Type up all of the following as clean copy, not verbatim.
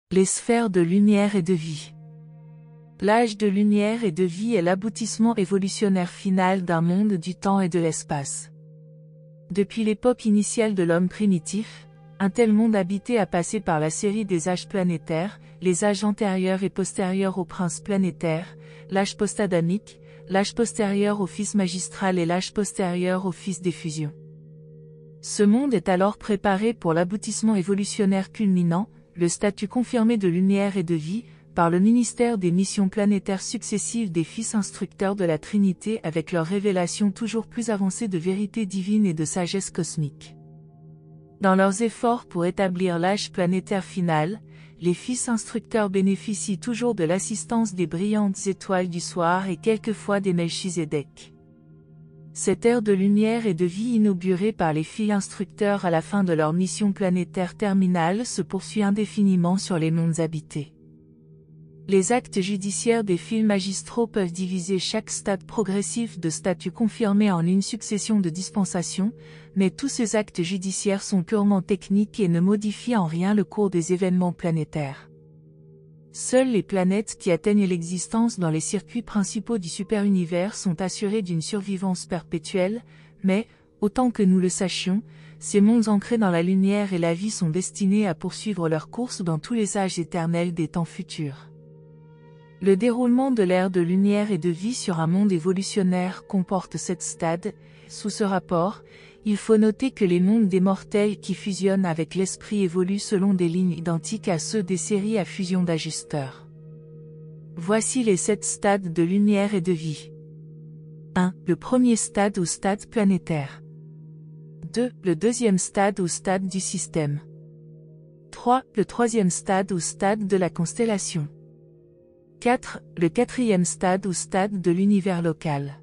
Les sphères de lumière et de vie. L'âge de lumière et de vie est l'aboutissement évolutionnaire final d'un monde du temps et de l'espace. Depuis l'époque initiale de l'homme primitif, un tel monde habité a passé par la série des âges planétaires, les âges antérieurs et postérieurs au prince planétaire, l'âge post-adamique, l'âge postérieur au fils magistral et l'âge postérieur au fils d'effusion. Ce monde est alors préparé pour l'aboutissement évolutionnaire culminant, le statut confirmé de lumière et de vie, par le ministère des missions planétaires successives des fils instructeurs de la Trinité avec leur révélation toujours plus avancée de vérité divine et de sagesse cosmique. Dans leurs efforts pour établir l'âge planétaire final, les fils instructeurs bénéficient toujours de l'assistance des brillantes étoiles du soir et quelquefois des Melchizedek. Cette ère de lumière et de vie inaugurée par les fils instructeurs à la fin de leur mission planétaire terminale se poursuit indéfiniment sur les mondes habités. Les actes judiciaires des fils magistraux peuvent diviser chaque stade progressif de statut confirmé en une succession de dispensations, mais tous ces actes judiciaires sont purement techniques et ne modifient en rien le cours des événements planétaires. Seules les planètes qui atteignent l'existence dans les circuits principaux du super-univers sont assurées d'une survivance perpétuelle, mais, autant que nous le sachions, ces mondes ancrés dans la lumière et la vie sont destinés à poursuivre leur course dans tous les âges éternels des temps futurs. Le déroulement de l'ère de lumière et de vie sur un monde évolutionnaire comporte 7 stades. Sous ce rapport, il faut noter que les mondes des mortels qui fusionnent avec l'esprit évoluent selon des lignes identiques à ceux des séries à fusion d'ajusteurs. Voici les 7 stades de lumière et de vie. 1. Le premier stade ou stade planétaire. 2. Le deuxième stade ou stade du système. 3. Le troisième stade ou stade de la constellation. 4. Le quatrième stade ou stade de l'univers local.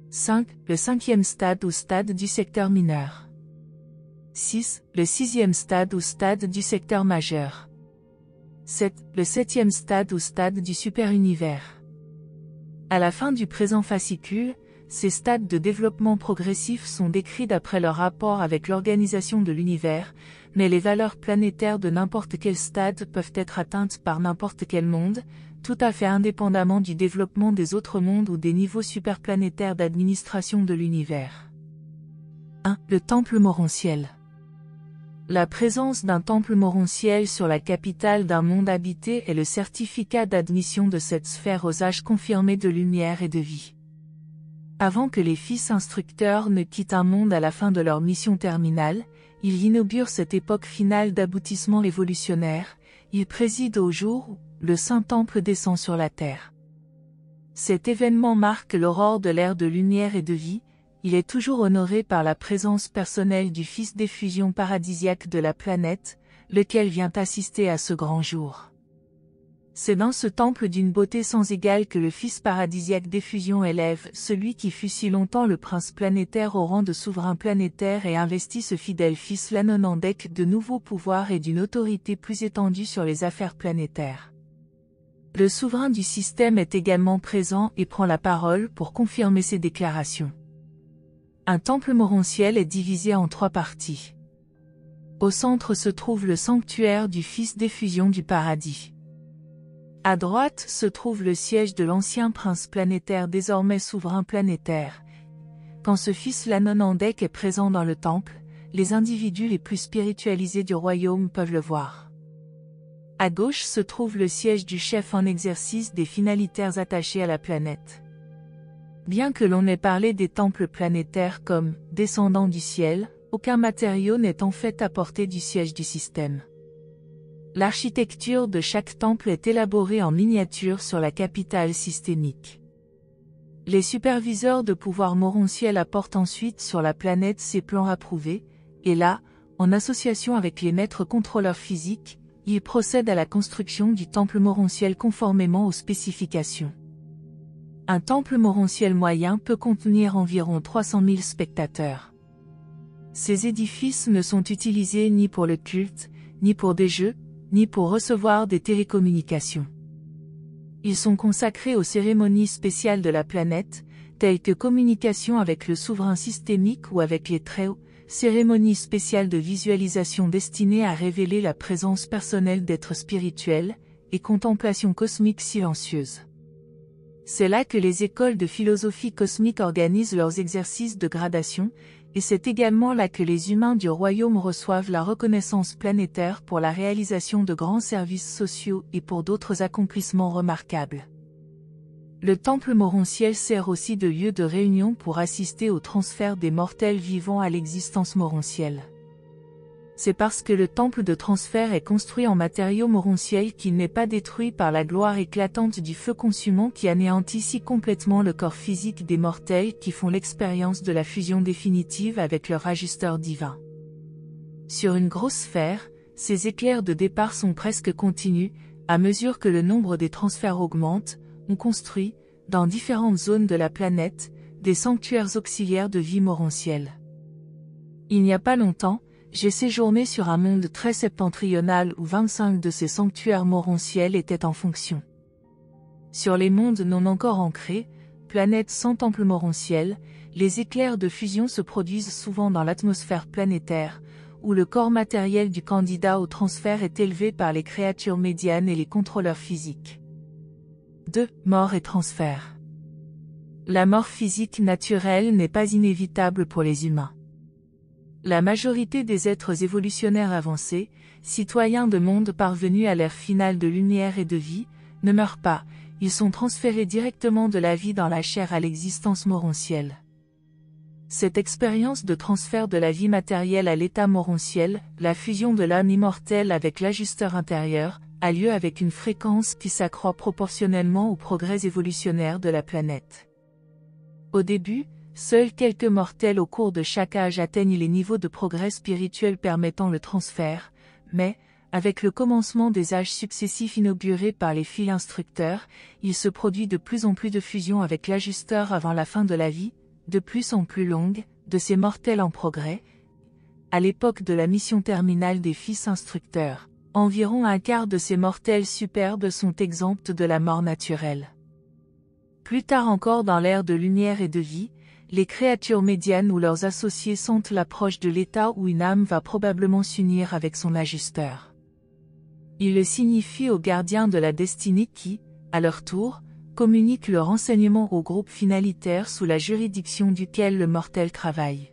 5. Le cinquième stade ou stade du secteur mineur. 6. Le sixième stade ou stade du secteur majeur. 7. Le septième stade ou stade du super-univers. À la fin du présent fascicule, ces stades de développement progressif sont décrits d'après leur rapport avec l'organisation de l'univers, mais les valeurs planétaires de n'importe quel stade peuvent être atteintes par n'importe quel monde, tout à fait indépendamment du développement des autres mondes ou des niveaux superplanétaires d'administration de l'univers. 1. Le temple morontiel. La présence d'un temple morontiel sur la capitale d'un monde habité est le certificat d'admission de cette sphère aux âges confirmés de lumière et de vie. Avant que les fils instructeurs ne quittent un monde à la fin de leur mission terminale, ils inaugurent cette époque finale d'aboutissement évolutionnaire, ils président au jour où le Saint-Temple descend sur la terre. Cet événement marque l'aurore de l'ère de lumière et de vie, il est toujours honoré par la présence personnelle du Fils d'effusion paradisiaque de la planète, lequel vient assister à ce grand jour. C'est dans ce temple d'une beauté sans égale que le Fils paradisiaque d'effusion élève celui qui fut si longtemps le prince planétaire au rang de souverain planétaire et investit ce fidèle fils l'Anonandek de nouveaux pouvoirs et d'une autorité plus étendue sur les affaires planétaires. Le souverain du système est également présent et prend la parole pour confirmer ses déclarations. Un temple morontiel est divisé en 3 parties. Au centre se trouve le sanctuaire du Fils d'effusion du paradis. À droite se trouve le siège de l'ancien prince planétaire désormais souverain planétaire. Quand ce fils l'Anonandek est présent dans le temple, les individus les plus spiritualisés du royaume peuvent le voir. À gauche se trouve le siège du chef en exercice des finalitaires attachés à la planète. Bien que l'on ait parlé des temples planétaires comme « descendants du ciel », aucun matériau n'est en fait apporté du siège du système. L'architecture de chaque temple est élaborée en miniature sur la capitale systémique. Les superviseurs de pouvoir morontiel apportent ensuite sur la planète ces plans approuvés, et là, en association avec les maîtres contrôleurs physiques, ils procèdent à la construction du temple morontiel conformément aux spécifications. Un temple morontiel moyen peut contenir environ 300 000 spectateurs. Ces édifices ne sont utilisés ni pour le culte, ni pour des jeux, ni pour recevoir des télécommunications. Ils sont consacrés aux cérémonies spéciales de la planète, telles que communication avec le souverain systémique ou avec les très hauts, cérémonie spéciale de visualisation destinée à révéler la présence personnelle d'êtres spirituels, et contemplation cosmique silencieuse. C'est là que les écoles de philosophie cosmique organisent leurs exercices de gradation, et c'est également là que les humains du royaume reçoivent la reconnaissance planétaire pour la réalisation de grands services sociaux et pour d'autres accomplissements remarquables. Le temple morontiel sert aussi de lieu de réunion pour assister au transfert des mortels vivants à l'existence morontielle. C'est parce que le temple de transfert est construit en matériaux morontiels qu'il n'est pas détruit par la gloire éclatante du feu consumant qui anéantit si complètement le corps physique des mortels qui font l'expérience de la fusion définitive avec leur ajusteur divin. Sur une grosse sphère, ces éclairs de départ sont presque continus, à mesure que le nombre des transferts augmente. On construit, dans différentes zones de la planète, des sanctuaires auxiliaires de vie morontielle. Il n'y a pas longtemps, j'ai séjourné sur un monde très septentrional où 25 de ces sanctuaires morontiels étaient en fonction. Sur les mondes non encore ancrés, planètes sans temple morontiel, les éclairs de fusion se produisent souvent dans l'atmosphère planétaire, où le corps matériel du candidat au transfert est élevé par les créatures médianes et les contrôleurs physiques. 2. Mort et transfert. La mort physique naturelle n'est pas inévitable pour les humains. La majorité des êtres évolutionnaires avancés, citoyens de mondes parvenus à l'ère finale de lumière et de vie, ne meurent pas, ils sont transférés directement de la vie dans la chair à l'existence morontielle. Cette expérience de transfert de la vie matérielle à l'état morontiel, la fusion de l'âme immortelle avec l'ajusteur intérieur, a lieu avec une fréquence qui s'accroît proportionnellement aux progrès évolutionnaires de la planète. Au début, seuls quelques mortels au cours de chaque âge atteignent les niveaux de progrès spirituel permettant le transfert, mais, avec le commencement des âges successifs inaugurés par les fils instructeurs, il se produit de plus en plus de fusion avec l'ajusteur avant la fin de la vie, de plus en plus longue, de ces mortels en progrès. À l'époque de la mission terminale des fils instructeurs, environ un quart de ces mortels superbes sont exempts de la mort naturelle. Plus tard encore dans l'ère de lumière et de vie, les créatures médianes ou leurs associés sentent l'approche de l'état où une âme va probablement s'unir avec son ajusteur. Ils le signifient aux gardiens de la destinée qui, à leur tour, communiquent le renseignement au groupe finalitaire sous la juridiction duquel le mortel travaille.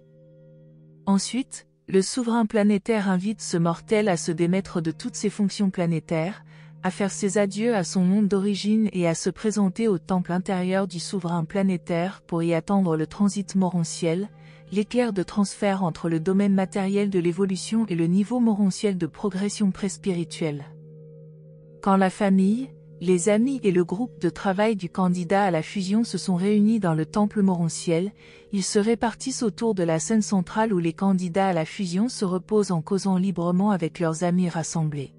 Ensuite, le souverain planétaire invite ce mortel à se démettre de toutes ses fonctions planétaires, à faire ses adieux à son monde d'origine et à se présenter au temple intérieur du souverain planétaire pour y attendre le transit morontiel, l'éclair de transfert entre le domaine matériel de l'évolution et le niveau morontiel de progression pré-spirituelle. Quand la famille, les amis et le groupe de travail du candidat à la fusion se sont réunis dans le temple morontiel, ils se répartissent autour de la scène centrale où les candidats à la fusion se reposent en causant librement avec leurs amis rassemblés.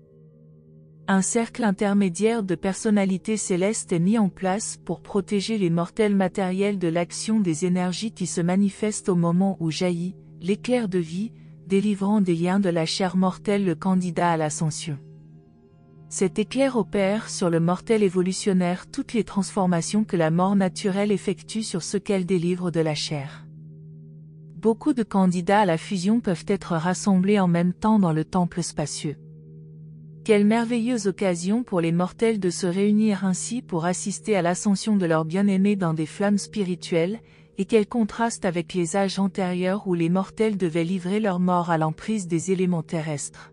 Un cercle intermédiaire de personnalités célestes est mis en place pour protéger les mortels matériels de l'action des énergies qui se manifestent au moment où jaillit l'éclair de vie, délivrant des liens de la chair mortelle le candidat à l'ascension. Cet éclair opère sur le mortel évolutionnaire toutes les transformations que la mort naturelle effectue sur ce qu'elle délivre de la chair. Beaucoup de candidats à la fusion peuvent être rassemblés en même temps dans le temple spacieux. Quelle merveilleuse occasion pour les mortels de se réunir ainsi pour assister à l'ascension de leurs bien-aimés dans des flammes spirituelles, et quel contraste avec les âges antérieurs où les mortels devaient livrer leur mort à l'emprise des éléments terrestres.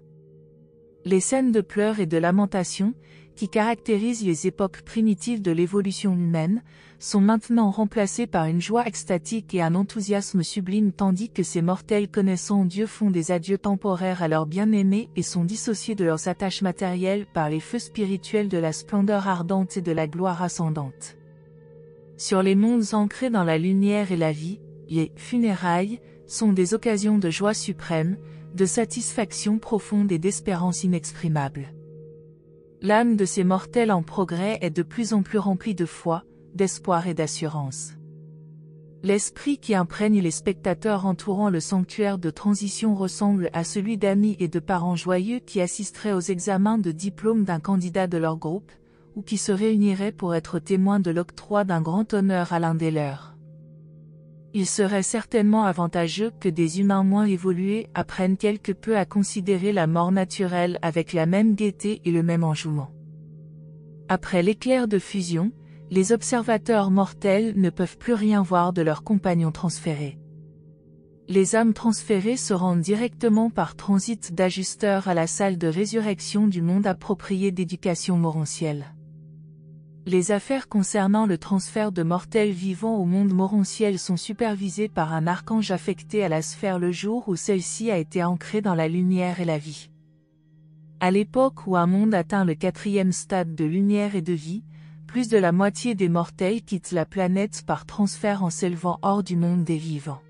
Les scènes de pleurs et de lamentation, qui caractérisent les époques primitives de l'évolution humaine, sont maintenant remplacées par une joie extatique et un enthousiasme sublime tandis que ces mortels connaissant Dieu font des adieux temporaires à leurs bien-aimés et sont dissociés de leurs attaches matérielles par les feux spirituels de la splendeur ardente et de la gloire ascendante. Sur les mondes ancrés dans la lumière et la vie, les funérailles sont des occasions de joie suprême, de satisfaction profonde et d'espérance inexprimable. L'âme de ces mortels en progrès est de plus en plus remplie de foi, d'espoir et d'assurance. L'esprit qui imprègne les spectateurs entourant le sanctuaire de transition ressemble à celui d'amis et de parents joyeux qui assisteraient aux examens de diplôme d'un candidat de leur groupe, ou qui se réuniraient pour être témoins de l'octroi d'un grand honneur à l'un des leurs. Il serait certainement avantageux que des humains moins évolués apprennent quelque peu à considérer la mort naturelle avec la même gaieté et le même enjouement. Après l'éclair de fusion, les observateurs mortels ne peuvent plus rien voir de leurs compagnons transférés. Les âmes transférées se rendent directement par transit d'ajusteur à la salle de résurrection du monde approprié d'éducation morontielle. Les affaires concernant le transfert de mortels vivants au monde morontiel sont supervisées par un archange affecté à la sphère le jour où celle-ci a été ancrée dans la lumière et la vie. À l'époque où un monde atteint le 4e stade de lumière et de vie, plus de la moitié des mortels quittent la planète par transfert en s'élevant hors du monde des vivants.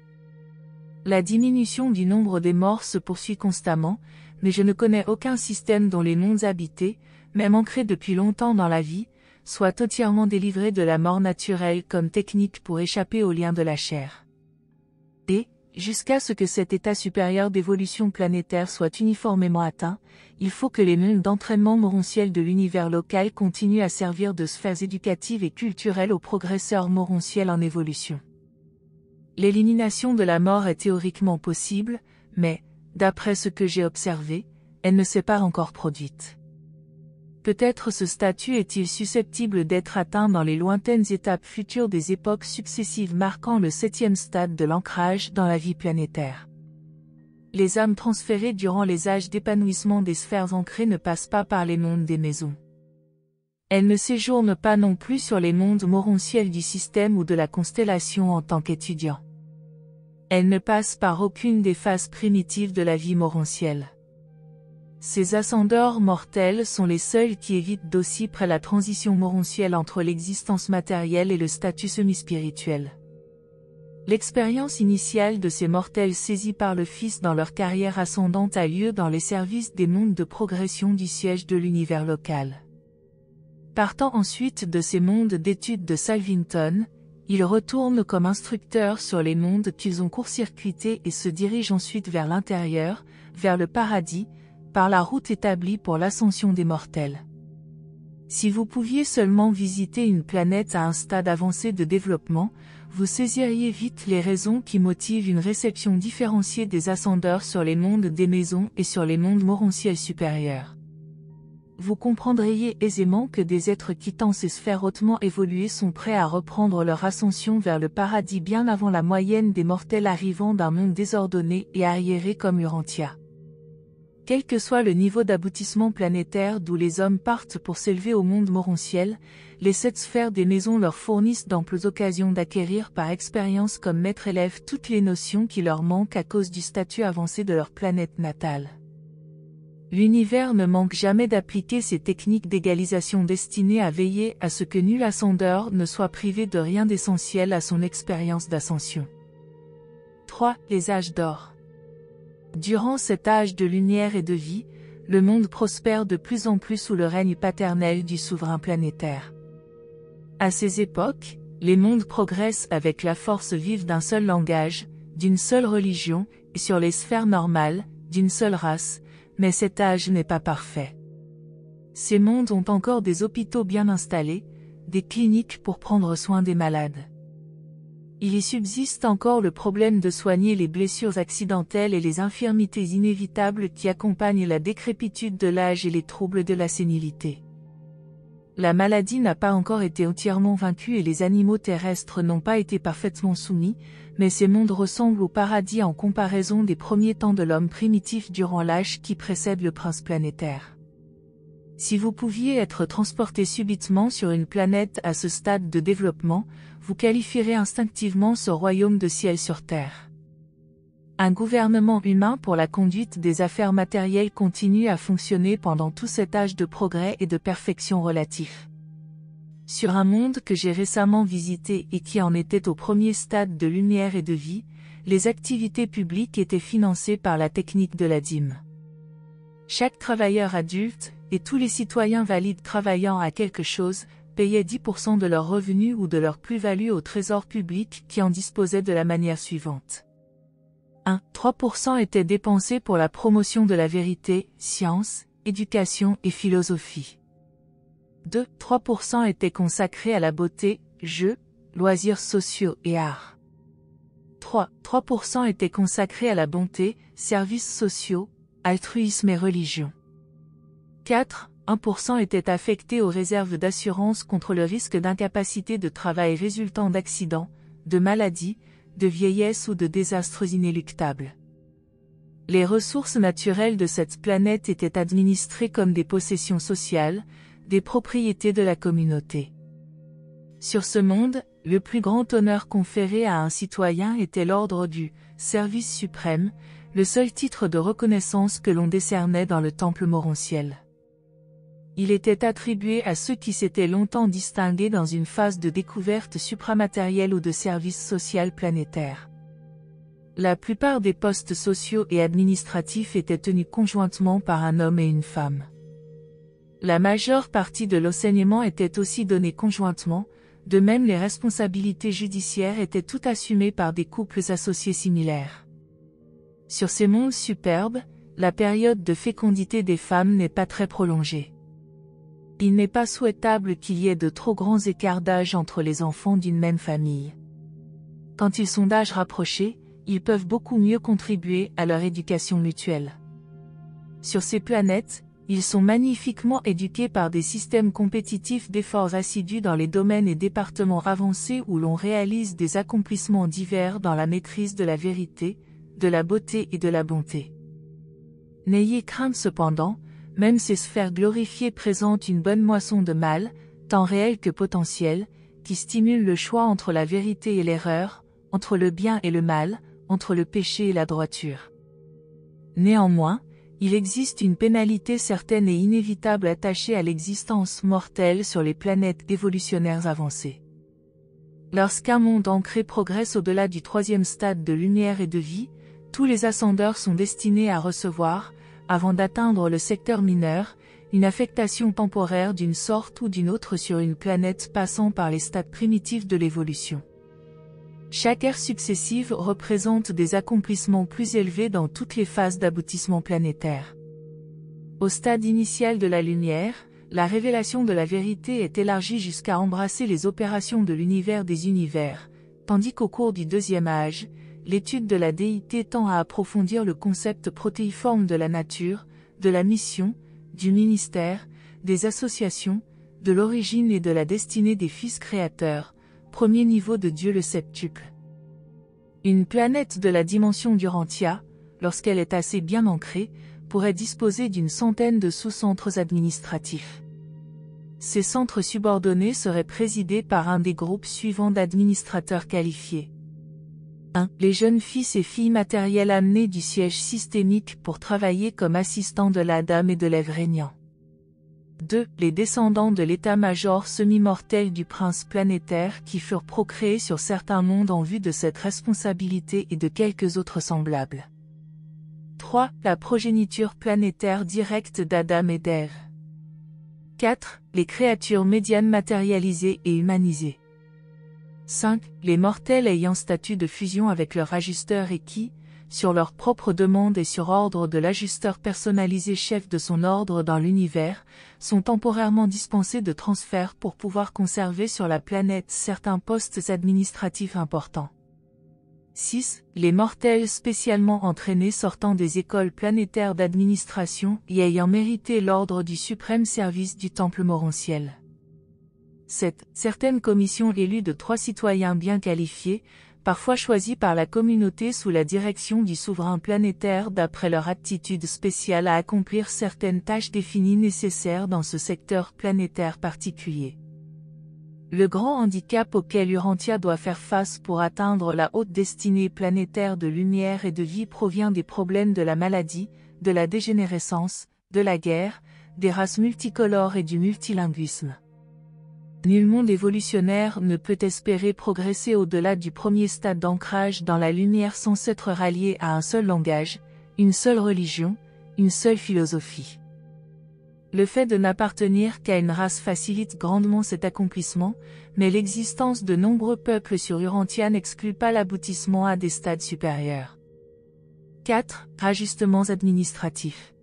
La diminution du nombre des morts se poursuit constamment, mais je ne connais aucun système dont les mondes habités, même ancrés depuis longtemps dans la vie, soient entièrement délivrés de la mort naturelle comme technique pour échapper aux liens de la chair. Et, jusqu'à ce que cet état supérieur d'évolution planétaire soit uniformément atteint, il faut que les mondes d'entraînement morontiel de l'univers local continuent à servir de sphères éducatives et culturelles aux progresseurs morontiels en évolution. L'élimination de la mort est théoriquement possible, mais, d'après ce que j'ai observé, elle ne s'est pas encore produite. Peut-être ce statut est-il susceptible d'être atteint dans les lointaines étapes futures des époques successives marquant le 7e stade de l'ancrage dans la vie planétaire. Les âmes transférées durant les âges d'épanouissement des sphères ancrées ne passent pas par les mondes des maisons. Elles ne séjournent pas non plus sur les mondes morontiels du système ou de la constellation en tant qu'étudiants. Elles ne passent par aucune des phases primitives de la vie morontielle. Ces ascendeurs mortels sont les seuls qui évitent d'aussi près la transition morontielle entre l'existence matérielle et le statut semi-spirituel. L'expérience initiale de ces mortels saisis par le Fils dans leur carrière ascendante a lieu dans les services des mondes de progression du siège de l'univers local. Partant ensuite de ces mondes d'études de Salvington, ils retournent comme instructeurs sur les mondes qu'ils ont court-circuités et se dirigent ensuite vers l'intérieur, vers le paradis, par la route établie pour l'ascension des mortels. Si vous pouviez seulement visiter une planète à un stade avancé de développement, vous saisiriez vite les raisons qui motivent une réception différenciée des ascendeurs sur les mondes des maisons et sur les mondes morontiels supérieurs. Vous comprendriez aisément que des êtres quittant ces sphères hautement évoluées sont prêts à reprendre leur ascension vers le paradis bien avant la moyenne des mortels arrivant d'un monde désordonné et arriéré comme Urantia. Quel que soit le niveau d'aboutissement planétaire d'où les hommes partent pour s'élever au monde morontiel, les 7 sphères des maisons leur fournissent d'amples occasions d'acquérir par expérience comme maître-élève toutes les notions qui leur manquent à cause du statut avancé de leur planète natale. L'univers ne manque jamais d'appliquer ces techniques d'égalisation destinées à veiller à ce que nul ascendeur ne soit privé de rien d'essentiel à son expérience d'ascension. 3. Les âges d'or. Durant cet âge de lumière et de vie, le monde prospère de plus en plus sous le règne paternel du souverain planétaire. À ces époques, les mondes progressent avec la force vive d'un seul langage, d'une seule religion, et sur les sphères normales, d'une seule race, mais cet âge n'est pas parfait. Ces mondes ont encore des hôpitaux bien installés, des cliniques pour prendre soin des malades. Il y subsiste encore le problème de soigner les blessures accidentelles et les infirmités inévitables qui accompagnent la décrépitude de l'âge et les troubles de la sénilité. La maladie n'a pas encore été entièrement vaincue et les animaux terrestres n'ont pas été parfaitement soumis, mais ces mondes ressemblent au paradis en comparaison des premiers temps de l'homme primitif durant l'âge qui précède le prince planétaire. Si vous pouviez être transporté subitement sur une planète à ce stade de développement, vous qualifierez instinctivement ce royaume de ciel sur terre. Un gouvernement humain pour la conduite des affaires matérielles continue à fonctionner pendant tout cet âge de progrès et de perfection relatif. Sur un monde que j'ai récemment visité et qui en était au premier stade de lumière et de vie, les activités publiques étaient financées par la technique de la dîme. Chaque travailleur adulte, et tous les citoyens valides travaillant à quelque chose, payaient 10% de leurs revenus ou de leur plus-value au trésor public qui en disposait de la manière suivante. 1. 3% étaient dépensés pour la promotion de la vérité, science, éducation et philosophie. 2. 3% étaient consacrés à la beauté, jeux, loisirs sociaux et arts. 3% étaient consacrés à la bonté, services sociaux, altruisme et religion. 4. 1% étaient affectés aux réserves d'assurance contre le risque d'incapacité de travail résultant d'accidents, de maladies, de vieillesse ou de désastres inéluctables. Les ressources naturelles de cette planète étaient administrées comme des possessions sociales, des propriétés de la communauté. Sur ce monde, le plus grand honneur conféré à un citoyen était l'ordre du service suprême, le seul titre de reconnaissance que l'on décernait dans le temple morontiel. Il était attribué à ceux qui s'étaient longtemps distingués dans une phase de découverte supramatérielle ou de service social planétaire. La plupart des postes sociaux et administratifs étaient tenus conjointement par un homme et une femme. La majeure partie de l'enseignement était aussi donnée conjointement, de même les responsabilités judiciaires étaient toutes assumées par des couples associés similaires. Sur ces mondes superbes, la période de fécondité des femmes n'est pas très prolongée. Il n'est pas souhaitable qu'il y ait de trop grands écarts d'âge entre les enfants d'une même famille. Quand ils sont d'âge rapproché, ils peuvent beaucoup mieux contribuer à leur éducation mutuelle. Sur ces planètes, ils sont magnifiquement éduqués par des systèmes compétitifs d'efforts assidus dans les domaines et départements avancés où l'on réalise des accomplissements divers dans la maîtrise de la vérité, de la beauté et de la bonté. N'ayez crainte cependant, même ces sphères glorifiées présentent une bonne moisson de mal, tant réel que potentiel, qui stimule le choix entre la vérité et l'erreur, entre le bien et le mal, entre le péché et la droiture. Néanmoins, il existe une pénalité certaine et inévitable attachée à l'existence mortelle sur les planètes évolutionnaires avancées. Lorsqu'un monde ancré progresse au-delà du troisième stade de lumière et de vie, tous les ascendeurs sont destinés à recevoir, avant d'atteindre le secteur mineur, une affectation temporaire d'une sorte ou d'une autre sur une planète passant par les stades primitifs de l'évolution. Chaque ère successive représente des accomplissements plus élevés dans toutes les phases d'aboutissement planétaire. Au stade initial de la lumière, la révélation de la vérité est élargie jusqu'à embrasser les opérations de l'univers des univers, tandis qu'au cours du deuxième âge, l'étude de la déité tend à approfondir le concept protéiforme de la nature, de la mission, du ministère, des associations, de l'origine et de la destinée des fils créateurs, premier niveau de Dieu le septuple. Une planète de la dimension d'Urantia, lorsqu'elle est assez bien ancrée, pourrait disposer d'une centaine de sous-centres administratifs. Ces centres subordonnés seraient présidés par un des groupes suivants d'administrateurs qualifiés. 1. Les jeunes fils et filles matériels amenés du siège systémique pour travailler comme assistants de l'Adam et de l'Ève régnant. 2. Les descendants de l'état-major semi-mortel du prince planétaire qui furent procréés sur certains mondes en vue de cette responsabilité et de quelques autres semblables. 3. La progéniture planétaire directe d'Adam et d'Ève. 4. Les créatures médianes matérialisées et humanisées. 5. Les mortels ayant statut de fusion avec leur ajusteur et qui, sur leur propre demande et sur ordre de l'ajusteur personnalisé chef de son ordre dans l'univers, sont temporairement dispensés de transfert pour pouvoir conserver sur la planète certains postes administratifs importants. 6. Les mortels spécialement entraînés sortant des écoles planétaires d'administration et ayant mérité l'ordre du suprême service du temple morontiel. 7. Certaines commissions élues de 3 citoyens bien qualifiés, parfois choisis par la communauté sous la direction du souverain planétaire d'après leur aptitude spéciale à accomplir certaines tâches définies nécessaires dans ce secteur planétaire particulier. Le grand handicap auquel Urantia doit faire face pour atteindre la haute destinée planétaire de lumière et de vie provient des problèmes de la maladie, de la dégénérescence, de la guerre, des races multicolores et du multilinguisme. Nul monde évolutionnaire ne peut espérer progresser au-delà du premier stade d'ancrage dans la lumière sans s'être rallié à un seul langage, une seule religion, une seule philosophie. Le fait de n'appartenir qu'à une race facilite grandement cet accomplissement, mais l'existence de nombreux peuples sur Urantia n'exclut pas l'aboutissement à des stades supérieurs. 4. Ajustements administratifs.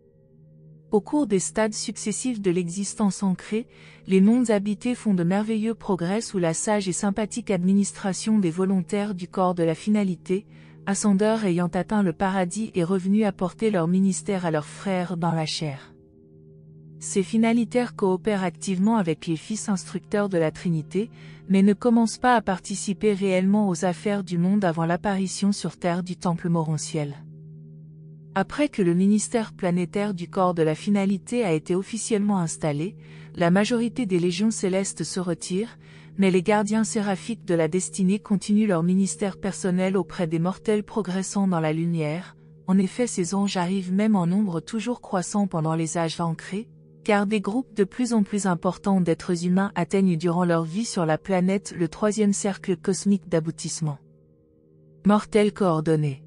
Au cours des stades successifs de l'existence ancrée, les mondes habités font de merveilleux progrès sous la sage et sympathique administration des volontaires du corps de la finalité, ascendeurs ayant atteint le paradis et revenus apporter leur ministère à leurs frères dans la chair. Ces finalitaires coopèrent activement avec les fils instructeurs de la Trinité, mais ne commencent pas à participer réellement aux affaires du monde avant l'apparition sur Terre du Temple morontiel. Après que le ministère planétaire du corps de la finalité a été officiellement installé, la majorité des légions célestes se retirent, mais les gardiens séraphiques de la destinée continuent leur ministère personnel auprès des mortels progressant dans la lumière. En effet, ces anges arrivent même en nombre toujours croissant pendant les âges ancrés, car des groupes de plus en plus importants d'êtres humains atteignent durant leur vie sur la planète le troisième cercle cosmique d'aboutissement. Mortels coordonnés.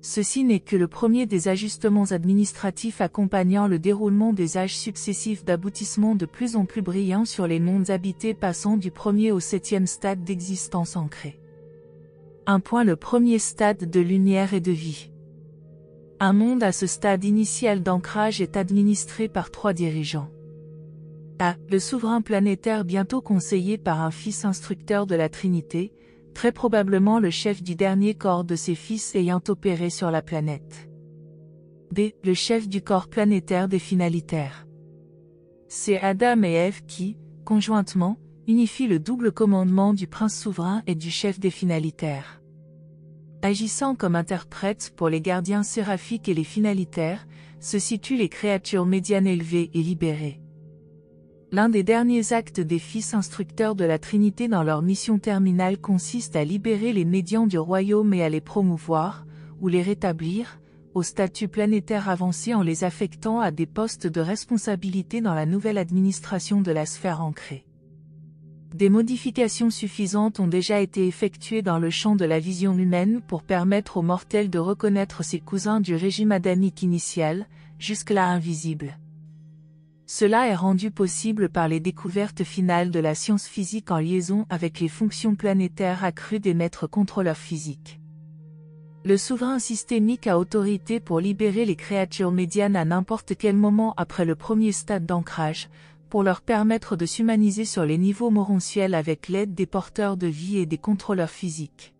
Ceci n'est que le premier des ajustements administratifs accompagnant le déroulement des âges successifs d'aboutissement de plus en plus brillants sur les mondes habités passant du premier au septième stade d'existence ancrée. Le premier stade de lumière et de vie. Un monde à ce stade initial d'ancrage est administré par 3 dirigeants. A. Le souverain planétaire bientôt conseillé par un fils instructeur de la Trinité, très probablement le chef du dernier corps de ses fils ayant opéré sur la planète. B. Le chef du corps planétaire des finalitaires. C'est Adam et Ève qui, conjointement, unifient le double commandement du prince souverain et du chef des finalitaires. Agissant comme interprètes pour les gardiens séraphiques et les finalitaires, se situent les créatures médianes élevées et libérées. L'un des derniers actes des fils instructeurs de la Trinité dans leur mission terminale consiste à libérer les médians du royaume et à les promouvoir, ou les rétablir, au statut planétaire avancé en les affectant à des postes de responsabilité dans la nouvelle administration de la sphère ancrée. Des modifications suffisantes ont déjà été effectuées dans le champ de la vision humaine pour permettre aux mortels de reconnaître ses cousins du régime adamique initial, jusque-là invisibles. Cela est rendu possible par les découvertes finales de la science physique en liaison avec les fonctions planétaires accrues des maîtres contrôleurs physiques. Le souverain systémique a autorité pour libérer les créatures médianes à n'importe quel moment après le premier stade d'ancrage, pour leur permettre de s'humaniser sur les niveaux morontiels avec l'aide des porteurs de vie et des contrôleurs physiques.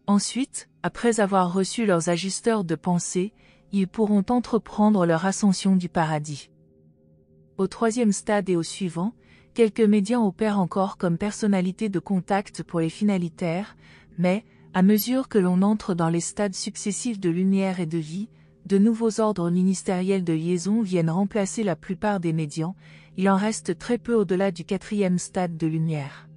Ensuite, après avoir reçu leurs ajusteurs de pensée, ils pourront entreprendre leur ascension du paradis. Au 3e stade et au suivant, quelques médians opèrent encore comme personnalités de contact pour les finalitaires, mais, à mesure que l'on entre dans les stades successifs de lumière et de vie, de nouveaux ordres ministériels de liaison viennent remplacer la plupart des médians, il en reste très peu au-delà du 4e stade de lumière.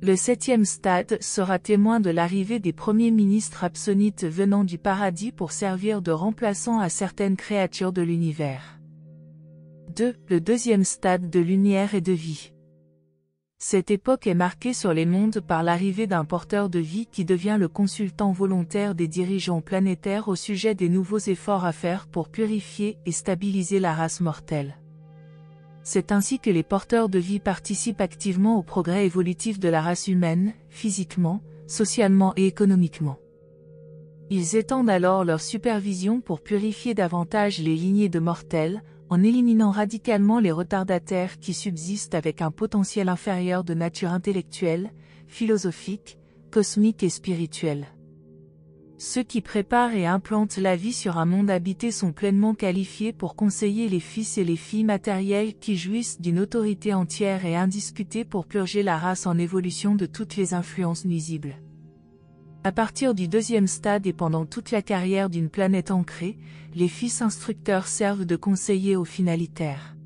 Le 7e stade sera témoin de l'arrivée des premiers ministres absonites venant du paradis pour servir de remplaçants à certaines créatures de l'univers. 2. Le 2e stade de lumière et de vie. Cette époque est marquée sur les mondes par l'arrivée d'un porteur de vie qui devient le consultant volontaire des dirigeants planétaires au sujet des nouveaux efforts à faire pour purifier et stabiliser la race mortelle. C'est ainsi que les porteurs de vie participent activement au progrès évolutif de la race humaine, physiquement, socialement et économiquement. Ils étendent alors leur supervision pour purifier davantage les lignées de mortels, en éliminant radicalement les retardataires qui subsistent avec un potentiel inférieur de nature intellectuelle, philosophique, cosmique et spirituelle. Ceux qui préparent et implantent la vie sur un monde habité sont pleinement qualifiés pour conseiller les fils et les filles matériels qui jouissent d'une autorité entière et indiscutée pour purger la race en évolution de toutes les influences nuisibles. À partir du 2e stade et pendant toute la carrière d'une planète ancrée, les fils instructeurs servent de conseillers aux finalitaires.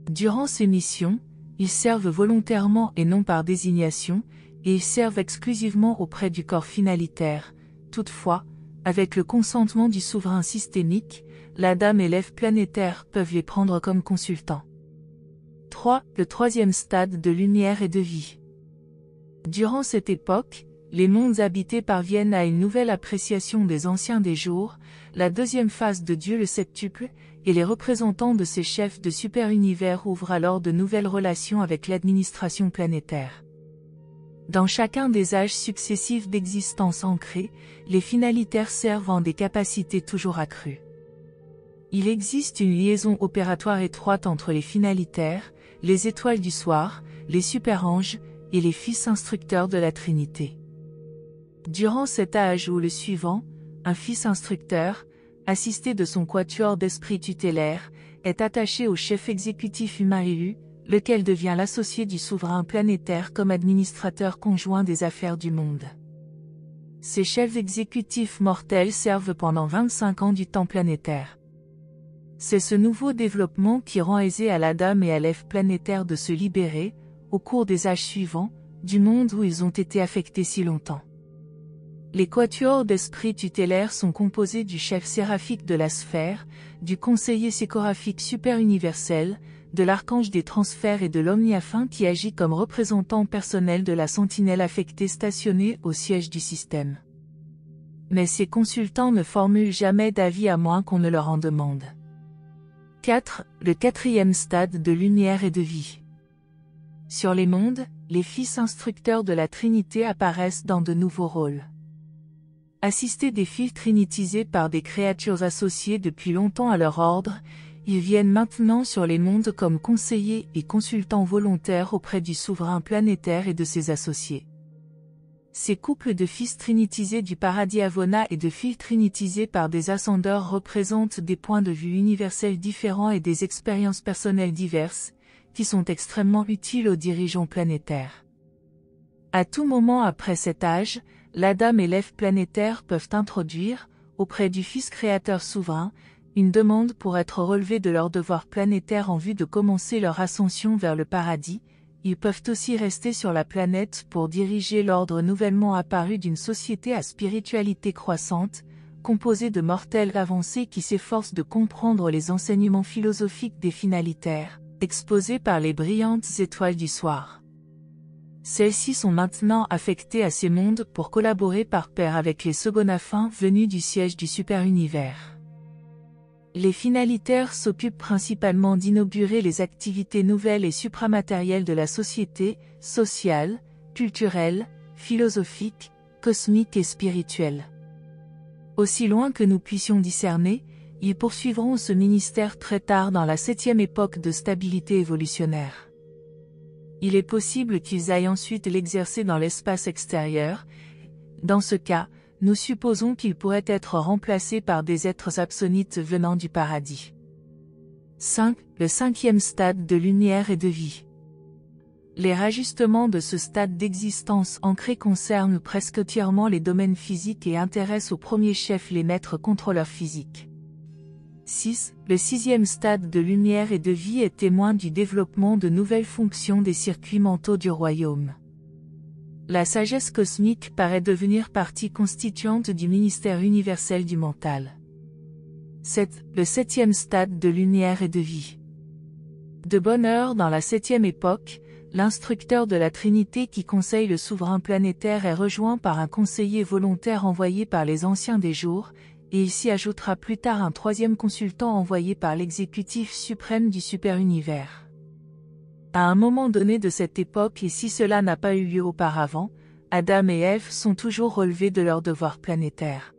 Durant ces missions, ils servent volontairement et non par désignation, et ils servent exclusivement auprès du corps finalitaire. Toutefois, avec le consentement du souverain systémique, l'Adam et l'Ève planétaires peuvent les prendre comme consultants. 3. Le 3e stade de lumière et de vie. Durant cette époque, les mondes habités parviennent à une nouvelle appréciation des anciens des jours, la 2e phase de Dieu le septuple, et les représentants de ces chefs de super-univers ouvrent alors de nouvelles relations avec l'administration planétaire. Dans chacun des âges successifs d'existence ancrée, les finalitaires servent en des capacités toujours accrues. Il existe une liaison opératoire étroite entre les finalitaires, les étoiles du soir, les super-anges, et les fils instructeurs de la Trinité. Durant cet âge ou le suivant, un fils instructeur, assisté de son quatuor d'esprits tutélaires, est attaché au chef exécutif humain élu, lequel devient l'associé du souverain planétaire comme administrateur conjoint des affaires du monde. Ces chefs exécutifs mortels servent pendant 25 ans du temps planétaire. C'est ce nouveau développement qui rend aisé à l'Adam et à l'Ève planétaires de se libérer, au cours des âges suivants, du monde où ils ont été affectés si longtemps. Les quatuors d'esprits tutélaires sont composés du chef séraphique de la sphère, du conseiller sécoraphique super-universel, de l'archange des transferts et de l'omniafin qui agit comme représentant personnel de la sentinelle affectée stationnée au siège du système. Mais ces consultants ne formulent jamais d'avis à moins qu'on ne leur en demande. 4. Le quatrième stade de lumière et de vie. Sur les mondes, les fils instructeurs de la Trinité apparaissent dans de nouveaux rôles. Assistés des fils trinitisés par des créatures associées depuis longtemps à leur ordre, ils viennent maintenant sur les mondes comme conseillers et consultants volontaires auprès du souverain planétaire et de ses associés. Ces couples de fils trinitisés du paradis Avona et de fils trinitisés par des ascendeurs représentent des points de vue universels différents et des expériences personnelles diverses, qui sont extrêmement utiles aux dirigeants planétaires. À tout moment après cet âge, l'Adam et l'Ève planétaires peuvent introduire, auprès du Fils créateur souverain, une demande pour être relevés de leurs devoirs planétaires en vue de commencer leur ascension vers le paradis. Ils peuvent aussi rester sur la planète pour diriger l'ordre nouvellement apparu d'une société à spiritualité croissante, composée de mortels avancés qui s'efforcent de comprendre les enseignements philosophiques des finalitaires, exposés par les brillantes étoiles du soir. Celles-ci sont maintenant affectées à ces mondes pour collaborer par pair avec les segonafins venus du siège du super-univers. Les finalitaires s'occupent principalement d'inaugurer les activités nouvelles et supramatérielles de la société, sociale, culturelle, philosophique, cosmique et spirituelle. Aussi loin que nous puissions discerner, ils poursuivront ce ministère très tard dans la 7e époque de stabilité évolutionnaire. Il est possible qu'ils aillent ensuite l'exercer dans l'espace extérieur. Dans ce cas, nous supposons qu'ils pourraient être remplacés par des êtres absonites venant du paradis. 5. Le 5e stade de lumière et de vie. Les rajustements de ce stade d'existence ancré concernent presque entièrement les domaines physiques et intéressent au premier chef les maîtres contrôleurs physiques. 6. Le 6e stade de lumière et de vie est témoin du développement de nouvelles fonctions des circuits mentaux du royaume. La sagesse cosmique paraît devenir partie constituante du ministère universel du mental. 7. Le 7e stade de lumière et de vie. De bonne heure dans la 7e époque, l'instructeur de la Trinité qui conseille le souverain planétaire est rejoint par un conseiller volontaire envoyé par les anciens des jours, et il s'y ajoutera plus tard un 3e consultant envoyé par l'exécutif suprême du super-univers. À un moment donné de cette époque et si cela n'a pas eu lieu auparavant, Adam et Ève sont toujours relevés de leurs devoirs planétaires.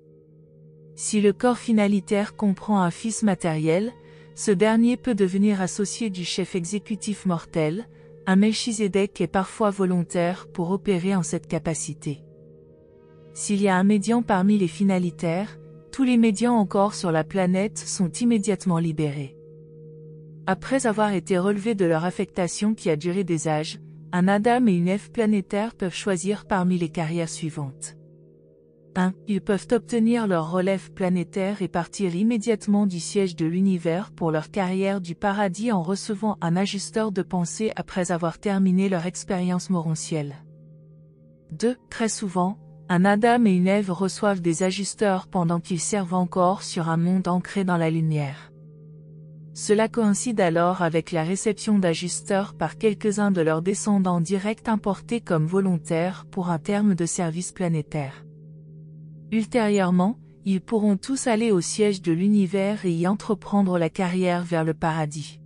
Si le corps finalitaire comprend un fils matériel, ce dernier peut devenir associé du chef exécutif mortel. Un Melchizedek est parfois volontaire pour opérer en cette capacité. S'il y a un médian parmi les finalitaires, tous les médians encore sur la planète sont immédiatement libérés. Après avoir été relevés de leur affectation qui a duré des âges, un Adam et une Ève planétaires peuvent choisir parmi les carrières suivantes. 1. Ils peuvent obtenir leur relève planétaire et partir immédiatement du siège de l'univers pour leur carrière du paradis en recevant un ajusteur de pensée après avoir terminé leur expérience morontielle. 2. Très souvent, un Adam et une Ève reçoivent des ajusteurs pendant qu'ils servent encore sur un monde ancré dans la lumière. Cela coïncide alors avec la réception d'ajusteurs par quelques-uns de leurs descendants directs importés comme volontaires pour un terme de service planétaire. Ultérieurement, ils pourront tous aller au siège de l'univers et y entreprendre la carrière vers le paradis.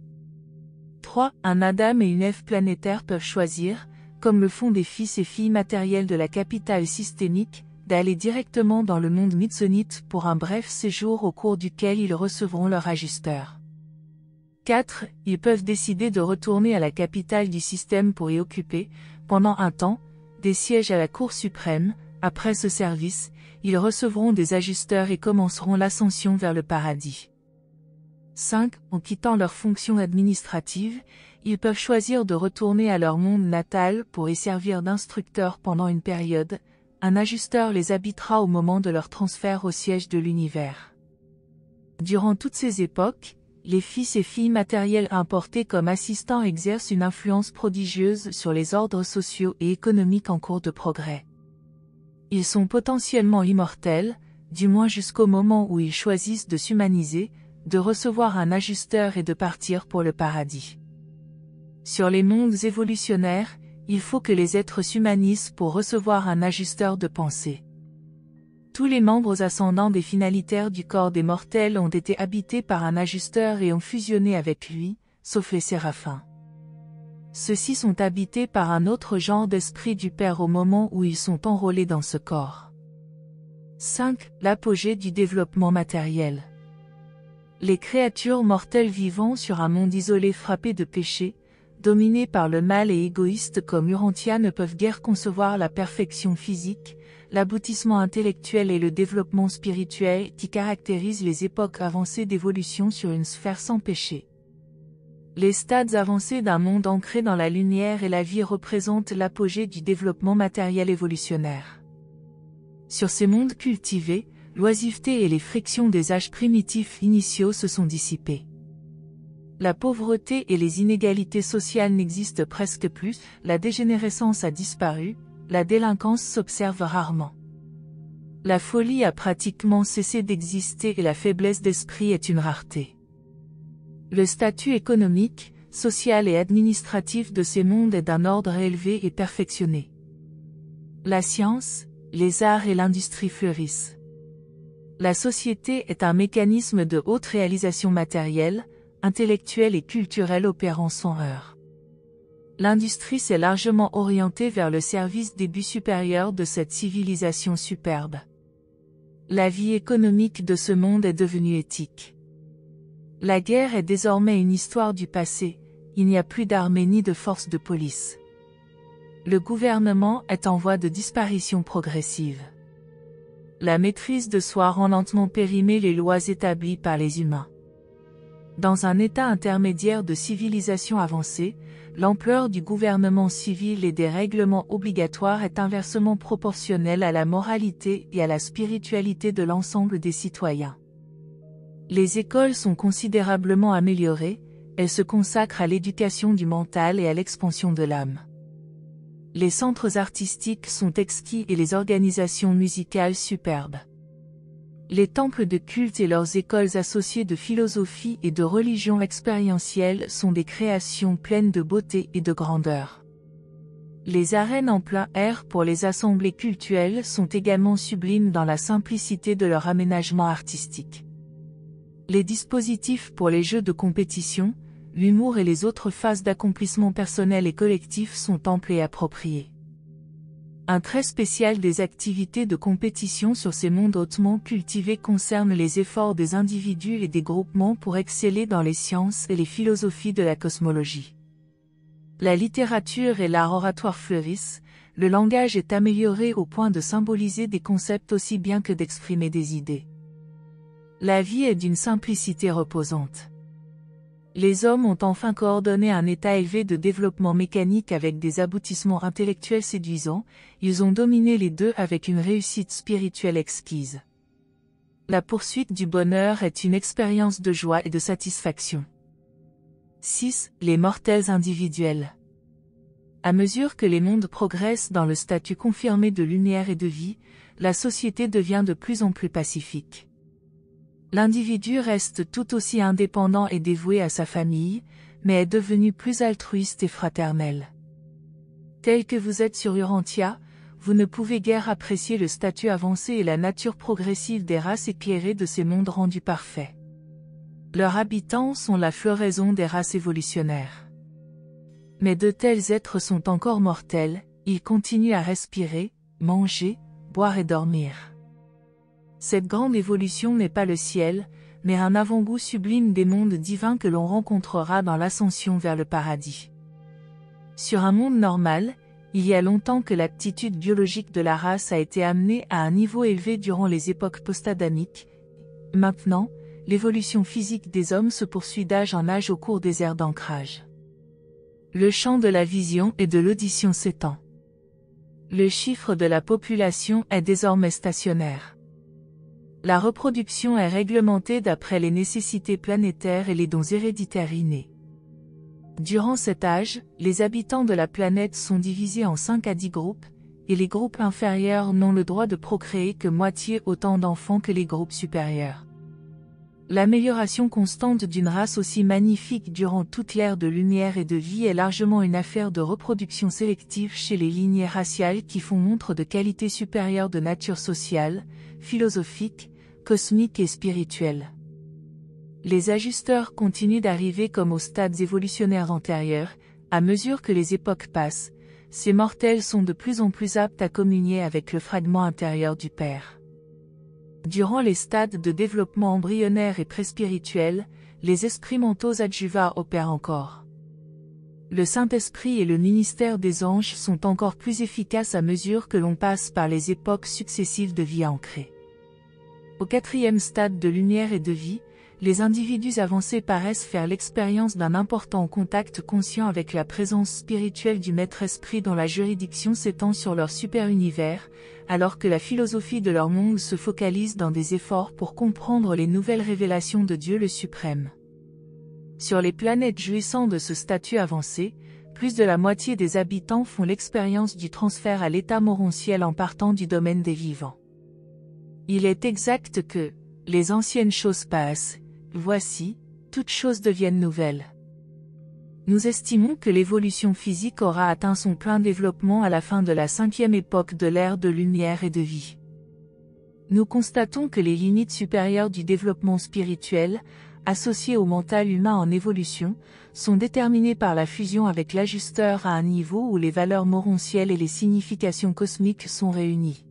3. Un Adam et une Ève planétaires peuvent choisir, comme le font des fils et filles matériels de la capitale systémique, d'aller directement dans le monde mitsonite pour un bref séjour au cours duquel ils recevront leur ajusteur. 4. Ils peuvent décider de retourner à la capitale du système pour y occuper, pendant un temps, des sièges à la Cour suprême. Après ce service, ils recevront des ajusteurs et commenceront l'ascension vers le paradis. 5. En quittant leurs fonctions administratives, ils peuvent choisir de retourner à leur monde natal pour y servir d'instructeurs pendant une période. Un ajusteur les habitera au moment de leur transfert au siège de l'univers. Durant toutes ces époques, les fils et filles matériels importés comme assistants exercent une influence prodigieuse sur les ordres sociaux et économiques en cours de progrès. Ils sont potentiellement immortels, du moins jusqu'au moment où ils choisissent de s'humaniser, de recevoir un ajusteur et de partir pour le paradis. Sur les mondes évolutionnaires, il faut que les êtres s'humanisent pour recevoir un ajusteur de pensée. Tous les membres ascendants des finalitaires du corps des mortels ont été habités par un ajusteur et ont fusionné avec lui, sauf les séraphins. Ceux-ci sont habités par un autre genre d'esprit du Père au moment où ils sont enrôlés dans ce corps. 5. L'apogée du développement matériel. Les créatures mortelles vivant sur un monde isolé frappé de péché, dominé par le mal et égoïste comme Urantia ne peuvent guère concevoir la perfection physique, l'aboutissement intellectuel et le développement spirituel qui caractérisent les époques avancées d'évolution sur une sphère sans péché. Les stades avancés d'un monde ancré dans la lumière et la vie représentent l'apogée du développement matériel évolutionnaire. Sur ces mondes cultivés, l'oisiveté et les frictions des âges primitifs initiaux se sont dissipées. La pauvreté et les inégalités sociales n'existent presque plus, la dégénérescence a disparu, la délinquance s'observe rarement. La folie a pratiquement cessé d'exister et la faiblesse d'esprit est une rareté. Le statut économique, social et administratif de ces mondes est d'un ordre élevé et perfectionné. La science, les arts et l'industrie fleurissent. La société est un mécanisme de haute réalisation matérielle, intellectuelle et culturelle opérant sans heurts. L'industrie s'est largement orientée vers le service des buts supérieurs de cette civilisation superbe. La vie économique de ce monde est devenue éthique. La guerre est désormais une histoire du passé, il n'y a plus d'armée ni de force de police. Le gouvernement est en voie de disparition progressive. La maîtrise de soi rend lentement périmées les lois établies par les humains. Dans un état intermédiaire de civilisation avancée, l'ampleur du gouvernement civil et des règlements obligatoires est inversement proportionnelle à la moralité et à la spiritualité de l'ensemble des citoyens. Les écoles sont considérablement améliorées, elles se consacrent à l'éducation du mental et à l'expansion de l'âme. Les centres artistiques sont exquis et les organisations musicales superbes. Les temples de culte et leurs écoles associées de philosophie et de religion expérientielle sont des créations pleines de beauté et de grandeur. Les arènes en plein air pour les assemblées cultuelles sont également sublimes dans la simplicité de leur aménagement artistique. Les dispositifs pour les jeux de compétition, l'humour et les autres phases d'accomplissement personnel et collectif sont amples et appropriés. Un trait spécial des activités de compétition sur ces mondes hautement cultivés concerne les efforts des individus et des groupements pour exceller dans les sciences et les philosophies de la cosmologie. La littérature et l'art oratoire fleurissent, le langage est amélioré au point de symboliser des concepts aussi bien que d'exprimer des idées. La vie est d'une simplicité reposante. Les hommes ont enfin coordonné un état élevé de développement mécanique avec des aboutissements intellectuels séduisants, ils ont dominé les deux avec une réussite spirituelle exquise. La poursuite du bonheur est une expérience de joie et de satisfaction. 6. Les mortels individuels. À mesure que les mondes progressent dans le statut confirmé de lumière et de vie, la société devient de plus en plus pacifique. L'individu reste tout aussi indépendant et dévoué à sa famille, mais est devenu plus altruiste et fraternel. Tel que vous êtes sur Urantia, vous ne pouvez guère apprécier le statut avancé et la nature progressive des races éclairées de ces mondes rendus parfaits. Leurs habitants sont la floraison des races évolutionnaires. Mais de tels êtres sont encore mortels, ils continuent à respirer, manger, boire et dormir. Cette grande évolution n'est pas le ciel, mais un avant-goût sublime des mondes divins que l'on rencontrera dans l'ascension vers le paradis. Sur un monde normal, il y a longtemps que l'aptitude biologique de la race a été amenée à un niveau élevé durant les époques post-adamiques. Maintenant, l'évolution physique des hommes se poursuit d'âge en âge au cours des ères d'ancrage. Le champ de la vision et de l'audition s'étend. Le chiffre de la population est désormais stationnaire. La reproduction est réglementée d'après les nécessités planétaires et les dons héréditaires innés. Durant cet âge, les habitants de la planète sont divisés en 5 à 10 groupes, et les groupes inférieurs n'ont le droit de procréer que moitié autant d'enfants que les groupes supérieurs. L'amélioration constante d'une race aussi magnifique durant toute l'ère de lumière et de vie est largement une affaire de reproduction sélective chez les lignées raciales qui font montre de qualités supérieures de nature sociale, philosophique, cosmique et spirituelle. Les ajusteurs continuent d'arriver comme aux stades évolutionnaires antérieurs, à mesure que les époques passent, ces mortels sont de plus en plus aptes à communier avec le fragment intérieur du Père. Durant les stades de développement embryonnaire et pré-spirituel, les esprits mentaux adjuvats opèrent encore. Le Saint-Esprit et le ministère des anges sont encore plus efficaces à mesure que l'on passe par les époques successives de vie ancrée. Au 4e stade de lumière et de vie, les individus avancés paraissent faire l'expérience d'un important contact conscient avec la présence spirituelle du Maître-Esprit dont la juridiction s'étend sur leur super-univers, alors que la philosophie de leur monde se focalise dans des efforts pour comprendre les nouvelles révélations de Dieu le Suprême. Sur les planètes jouissant de ce statut avancé, plus de la moitié des habitants font l'expérience du transfert à l'état morontiel en partant du domaine des vivants. Il est exact que, les anciennes choses passent, voici, toutes choses deviennent nouvelles. Nous estimons que l'évolution physique aura atteint son plein développement à la fin de la 5e époque de l'ère de lumière et de vie. Nous constatons que les limites supérieures du développement spirituel, associées au mental humain en évolution, sont déterminées par la fusion avec l'ajusteur à un niveau où les valeurs morontielles et les significations cosmiques sont réunies.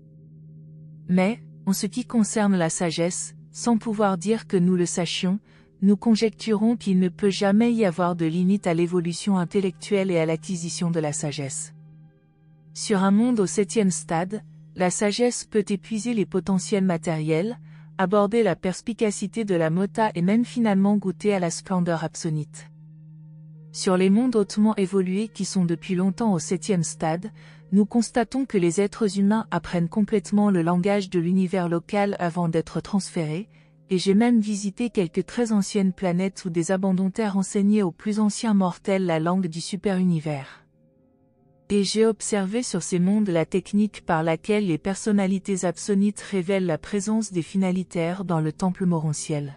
Mais, en ce qui concerne la sagesse, sans pouvoir dire que nous le sachions, nous conjecturons qu'il ne peut jamais y avoir de limite à l'évolution intellectuelle et à l'acquisition de la sagesse. Sur un monde au 7e stade, la sagesse peut épuiser les potentiels matériels, aborder la perspicacité de la mota et même finalement goûter à la splendeur absonite. Sur les mondes hautement évolués qui sont depuis longtemps au 7e stade, nous constatons que les êtres humains apprennent complètement le langage de l'univers local avant d'être transférés, et j'ai même visité quelques très anciennes planètes où des abandontaires enseignaient aux plus anciens mortels la langue du super-univers. Et j'ai observé sur ces mondes la technique par laquelle les personnalités absonites révèlent la présence des finalitaires dans le temple morontiel.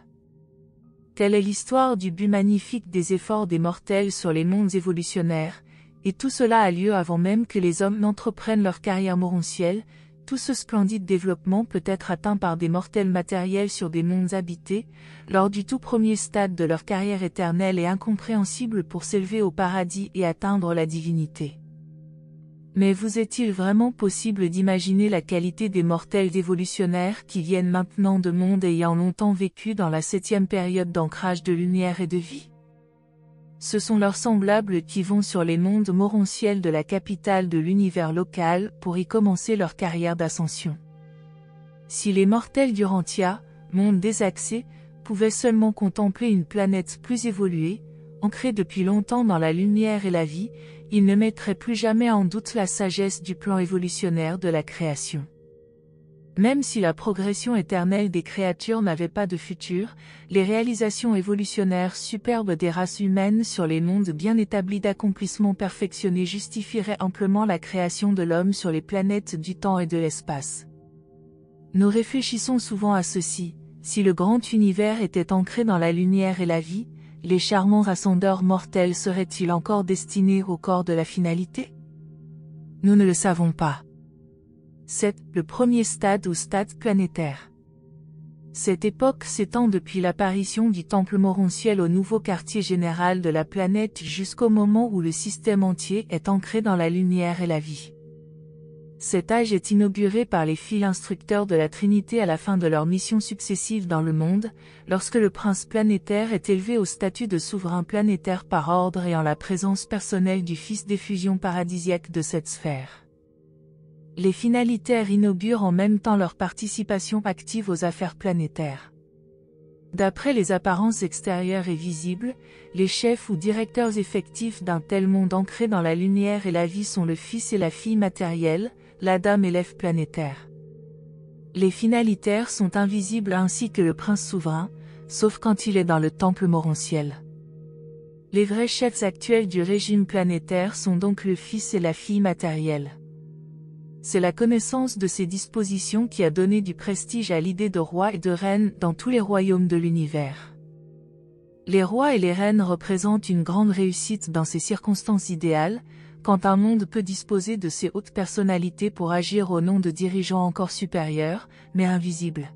Telle est l'histoire du but magnifique des efforts des mortels sur les mondes évolutionnaires, et tout cela a lieu avant même que les hommes n'entreprennent leur carrière morontielle. Tout ce splendide développement peut être atteint par des mortels matériels sur des mondes habités, lors du tout premier stade de leur carrière éternelle et incompréhensible pour s'élever au paradis et atteindre la divinité. Mais vous est-il vraiment possible d'imaginer la qualité des mortels évolutionnaires qui viennent maintenant de mondes ayant longtemps vécu dans la 7e période d'ancrage de lumière et de vie? Ce sont leurs semblables qui vont sur les mondes morontiels de la capitale de l'univers local pour y commencer leur carrière d'ascension. Si les mortels d'Urantia, monde désaxé, pouvaient seulement contempler une planète plus évoluée, ancrée depuis longtemps dans la lumière et la vie, ils ne mettraient plus jamais en doute la sagesse du plan évolutionnaire de la création. Même si la progression éternelle des créatures n'avait pas de futur, les réalisations évolutionnaires superbes des races humaines sur les mondes bien établis d'accomplissement perfectionné justifieraient amplement la création de l'homme sur les planètes du temps et de l'espace. Nous réfléchissons souvent à ceci: si le grand univers était ancré dans la lumière et la vie, les charmants rassembleurs mortels seraient-ils encore destinés au corps de la finalité? Nous ne le savons pas. C'est le premier stade ou stade planétaire. Cette époque s'étend depuis l'apparition du temple morontiel au nouveau quartier général de la planète jusqu'au moment où le système entier est ancré dans la lumière et la vie. Cet âge est inauguré par les fils instructeurs de la Trinité à la fin de leurs missions successives dans le monde, lorsque le prince planétaire est élevé au statut de souverain planétaire par ordre et en la présence personnelle du Fils d'effusion paradisiaque de cette sphère. Les finalitaires inaugurent en même temps leur participation active aux affaires planétaires. D'après les apparences extérieures et visibles, les chefs ou directeurs effectifs d'un tel monde ancré dans la lumière et la vie sont le fils et la fille matérielle, l'Adam et l'Ève planétaire. Les finalitaires sont invisibles ainsi que le prince souverain, sauf quand il est dans le temple morontiel. Les vrais chefs actuels du régime planétaire sont donc le fils et la fille matérielle. C'est la connaissance de ces dispositions qui a donné du prestige à l'idée de roi et de reine dans tous les royaumes de l'univers. Les rois et les reines représentent une grande réussite dans ces circonstances idéales, quand un monde peut disposer de ces hautes personnalités pour agir au nom de dirigeants encore supérieurs, mais invisibles.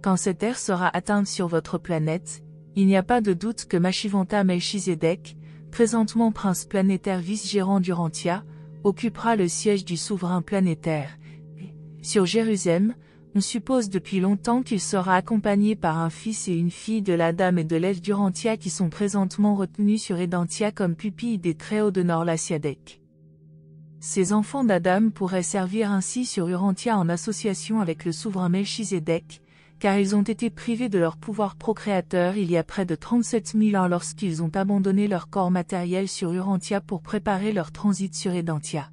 Quand cette ère sera atteinte sur votre planète, il n'y a pas de doute que Mashivanta Melchizedek, présentement prince planétaire vice-gérant d'Urantia, occupera le siège du souverain planétaire. Sur Jérusalem, on suppose depuis longtemps qu'il sera accompagné par un fils et une fille de l'Adam et de l'Ève d'Urantia qui sont présentement retenus sur Edantia comme pupilles des Très-Hauts de Norlasiadek. Ces enfants d'Adam pourraient servir ainsi sur Urantia en association avec le souverain Melchizedek, car ils ont été privés de leur pouvoir procréateur il y a près de 37 000 ans lorsqu'ils ont abandonné leur corps matériel sur Urantia pour préparer leur transit sur Edantia.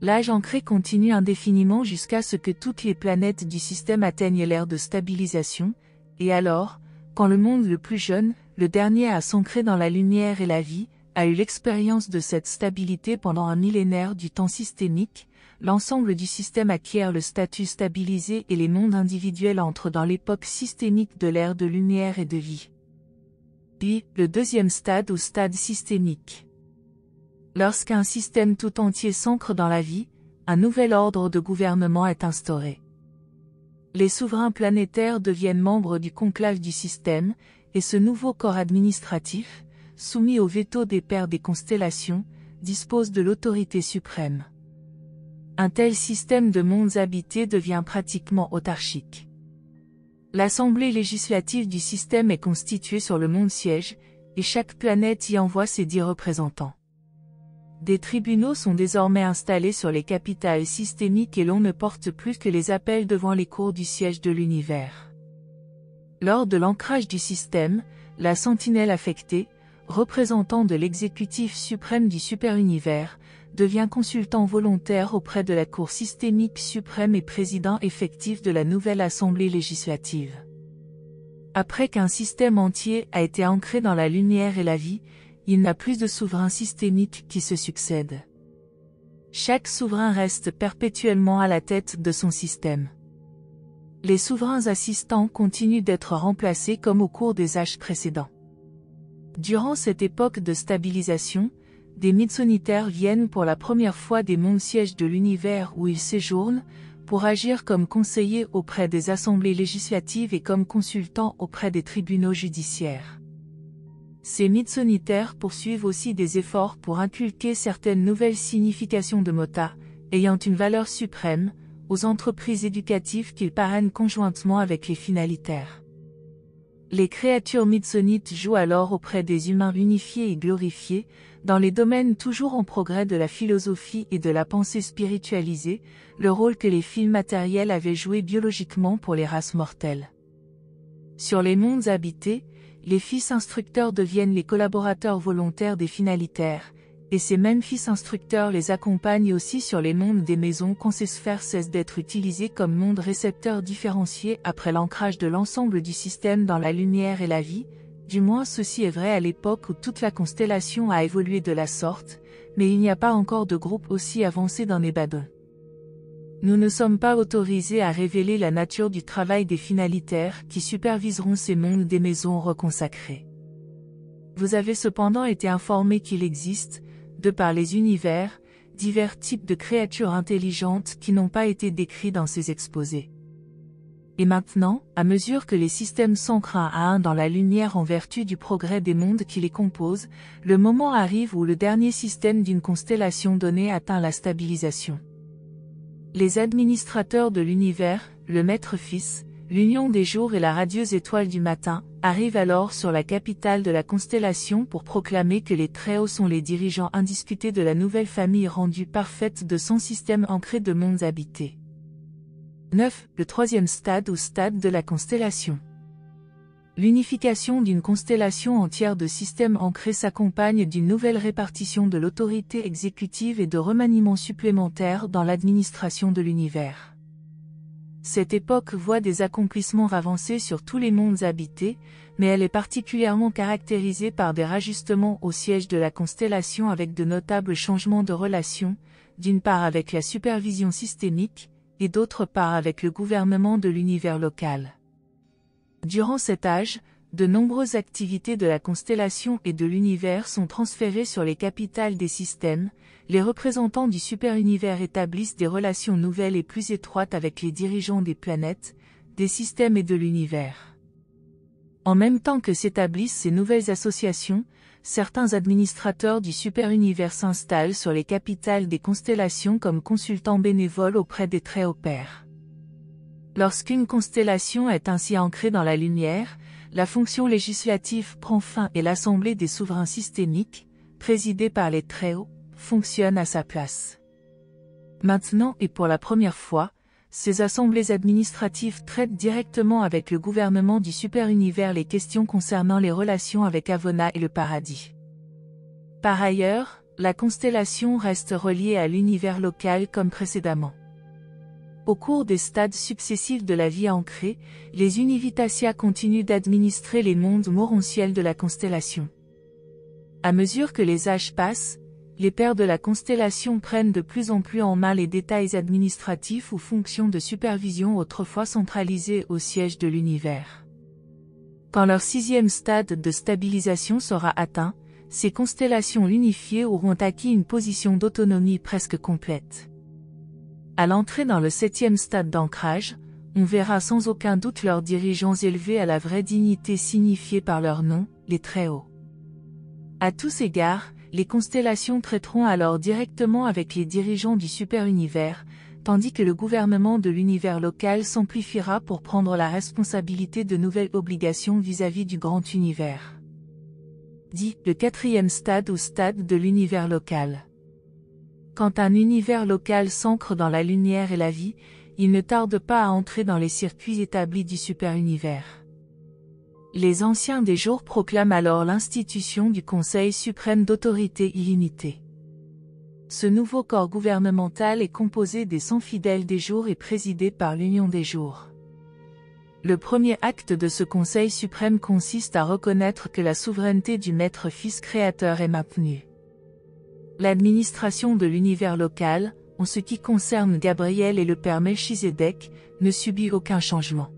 L'âge ancré continue indéfiniment jusqu'à ce que toutes les planètes du système atteignent l'ère de stabilisation, et alors, quand le monde le plus jeune, le dernier à s'ancrer dans la lumière et la vie, a eu l'expérience de cette stabilité pendant un millénaire du temps systémique, l'ensemble du système acquiert le statut stabilisé et les mondes individuels entrent dans l'époque systémique de l'ère de lumière et de vie. Puis, le deuxième stade ou stade systémique. Lorsqu'un système tout entier s'ancre dans la vie, un nouvel ordre de gouvernement est instauré. Les souverains planétaires deviennent membres du conclave du système, et ce nouveau corps administratif, soumis au veto des pères des constellations, dispose de l'autorité suprême. Un tel système de mondes habités devient pratiquement autarchique. L'assemblée législative du système est constituée sur le monde siège, et chaque planète y envoie ses 10 représentants. Des tribunaux sont désormais installés sur les capitales systémiques et l'on ne porte plus que les appels devant les cours du siège de l'univers. Lors de l'ancrage du système, la sentinelle affectée, représentant de l'exécutif suprême du super-univers, devient consultant volontaire auprès de la Cour systémique suprême et président effectif de la nouvelle Assemblée législative. Après qu'un système entier a été ancré dans la lumière et la vie, il n'a plus de souverain systémique qui se succède. Chaque souverain reste perpétuellement à la tête de son système. Les souverains assistants continuent d'être remplacés comme au cours des âges précédents. Durant cette époque de stabilisation, des Mitsonitaires viennent pour la première fois des mondes sièges de l'univers où ils séjournent, pour agir comme conseillers auprès des assemblées législatives et comme consultants auprès des tribunaux judiciaires. Ces Mitsonitaires poursuivent aussi des efforts pour inculquer certaines nouvelles significations de Mota, ayant une valeur suprême, aux entreprises éducatives qu'ils parrainent conjointement avec les finalitaires. Les créatures Mitsonites jouent alors auprès des humains unifiés et glorifiés, dans les domaines toujours en progrès de la philosophie et de la pensée spiritualisée, le rôle que les fils matériels avaient joué biologiquement pour les races mortelles. Sur les mondes habités, les fils instructeurs deviennent les collaborateurs volontaires des finalitaires, et ces mêmes fils instructeurs les accompagnent aussi sur les mondes des maisons quand ces sphères cessent d'être utilisées comme mondes récepteurs différenciés après l'ancrage de l'ensemble du système dans la lumière et la vie, du moins ceci est vrai à l'époque où toute la constellation a évolué de la sorte, mais il n'y a pas encore de groupe aussi avancé dans Nebadon. Nous ne sommes pas autorisés à révéler la nature du travail des finalitaires qui superviseront ces mondes des maisons reconsacrées. Vous avez cependant été informé qu'il existe, de par les univers, divers types de créatures intelligentes qui n'ont pas été décrits dans ces exposés. Et maintenant, à mesure que les systèmes s'ancrent un à un dans la lumière en vertu du progrès des mondes qui les composent, le moment arrive où le dernier système d'une constellation donnée atteint la stabilisation. Les administrateurs de l'univers, le Maître-Fils, l'Union des jours et la radieuse étoile du matin, arrivent alors sur la capitale de la constellation pour proclamer que les Très-Hauts sont les dirigeants indiscutés de la nouvelle famille rendue parfaite de son système ancré de mondes habités. 9. Le troisième stade ou stade de la constellation. L'unification d'une constellation entière de systèmes ancrés s'accompagne d'une nouvelle répartition de l'autorité exécutive et de remaniements supplémentaires dans l'administration de l'univers. Cette époque voit des accomplissements avancés sur tous les mondes habités, mais elle est particulièrement caractérisée par des rajustements au siège de la constellation avec de notables changements de relations, d'une part avec la supervision systémique, et d'autre part avec le gouvernement de l'univers local. Durant cet âge, de nombreuses activités de la constellation et de l'univers sont transférées sur les capitales des systèmes. Les représentants du super-univers établissent des relations nouvelles et plus étroites avec les dirigeants des planètes, des systèmes et de l'univers. En même temps que s'établissent ces nouvelles associations, certains administrateurs du super-univers s'installent sur les capitales des constellations comme consultants bénévoles auprès des Très-Hauts Pères. Lorsqu'une constellation est ainsi ancrée dans la lumière, la fonction législative prend fin et l'Assemblée des souverains systémiques, présidée par les Très-Hauts, fonctionne à sa place. Maintenant et pour la première fois, ces assemblées administratives traitent directement avec le gouvernement du super-univers les questions concernant les relations avec Avona et le paradis. Par ailleurs, la constellation reste reliée à l'univers local comme précédemment. Au cours des stades successifs de la vie ancrée, les Univitatia continuent d'administrer les mondes morontiels de la constellation. À mesure que les âges passent, les pères de la constellation prennent de plus en plus en main les détails administratifs ou fonctions de supervision autrefois centralisées au siège de l'univers. Quand leur 6e stade de stabilisation sera atteint, ces constellations unifiées auront acquis une position d'autonomie presque complète. À l'entrée dans le 7e stade d'ancrage, on verra sans aucun doute leurs dirigeants élevés à la vraie dignité signifiée par leur nom, les Très-Hauts. À tous égards, les constellations traiteront alors directement avec les dirigeants du super-univers, tandis que le gouvernement de l'univers local s'amplifiera pour prendre la responsabilité de nouvelles obligations vis-à-vis du grand univers. Dit le 4e stade ou stade de l'univers local. Quand un univers local s'ancre dans la lumière et la vie, il ne tarde pas à entrer dans les circuits établis du super-univers. Les anciens des jours proclament alors l'institution du Conseil suprême d'autorité illimitée. Ce nouveau corps gouvernemental est composé des 100 fidèles des jours et présidé par l'Union des jours. Le premier acte de ce Conseil suprême consiste à reconnaître que la souveraineté du Maître-Fils créateur est maintenue. L'administration de l'univers local, en ce qui concerne Gabriel et le père Melchizedek, ne subit aucun changement.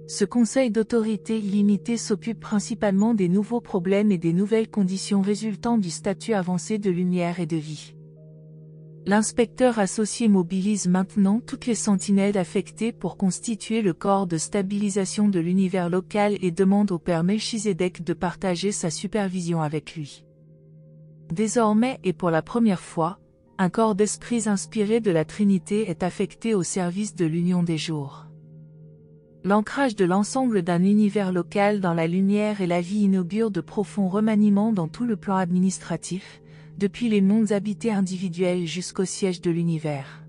Ce conseil d'autorité illimitée s'occupe principalement des nouveaux problèmes et des nouvelles conditions résultant du statut avancé de lumière et de vie. L'inspecteur associé mobilise maintenant toutes les sentinelles affectées pour constituer le corps de stabilisation de l'univers local et demande au père Melchizedek de partager sa supervision avec lui. Désormais et pour la première fois, un corps d'esprits inspiré de la Trinité est affecté au service de l'Union des jours. L'ancrage de l'ensemble d'un univers local dans la lumière et la vie inaugure de profonds remaniements dans tout le plan administratif, depuis les mondes habités individuels jusqu'au siège de l'univers.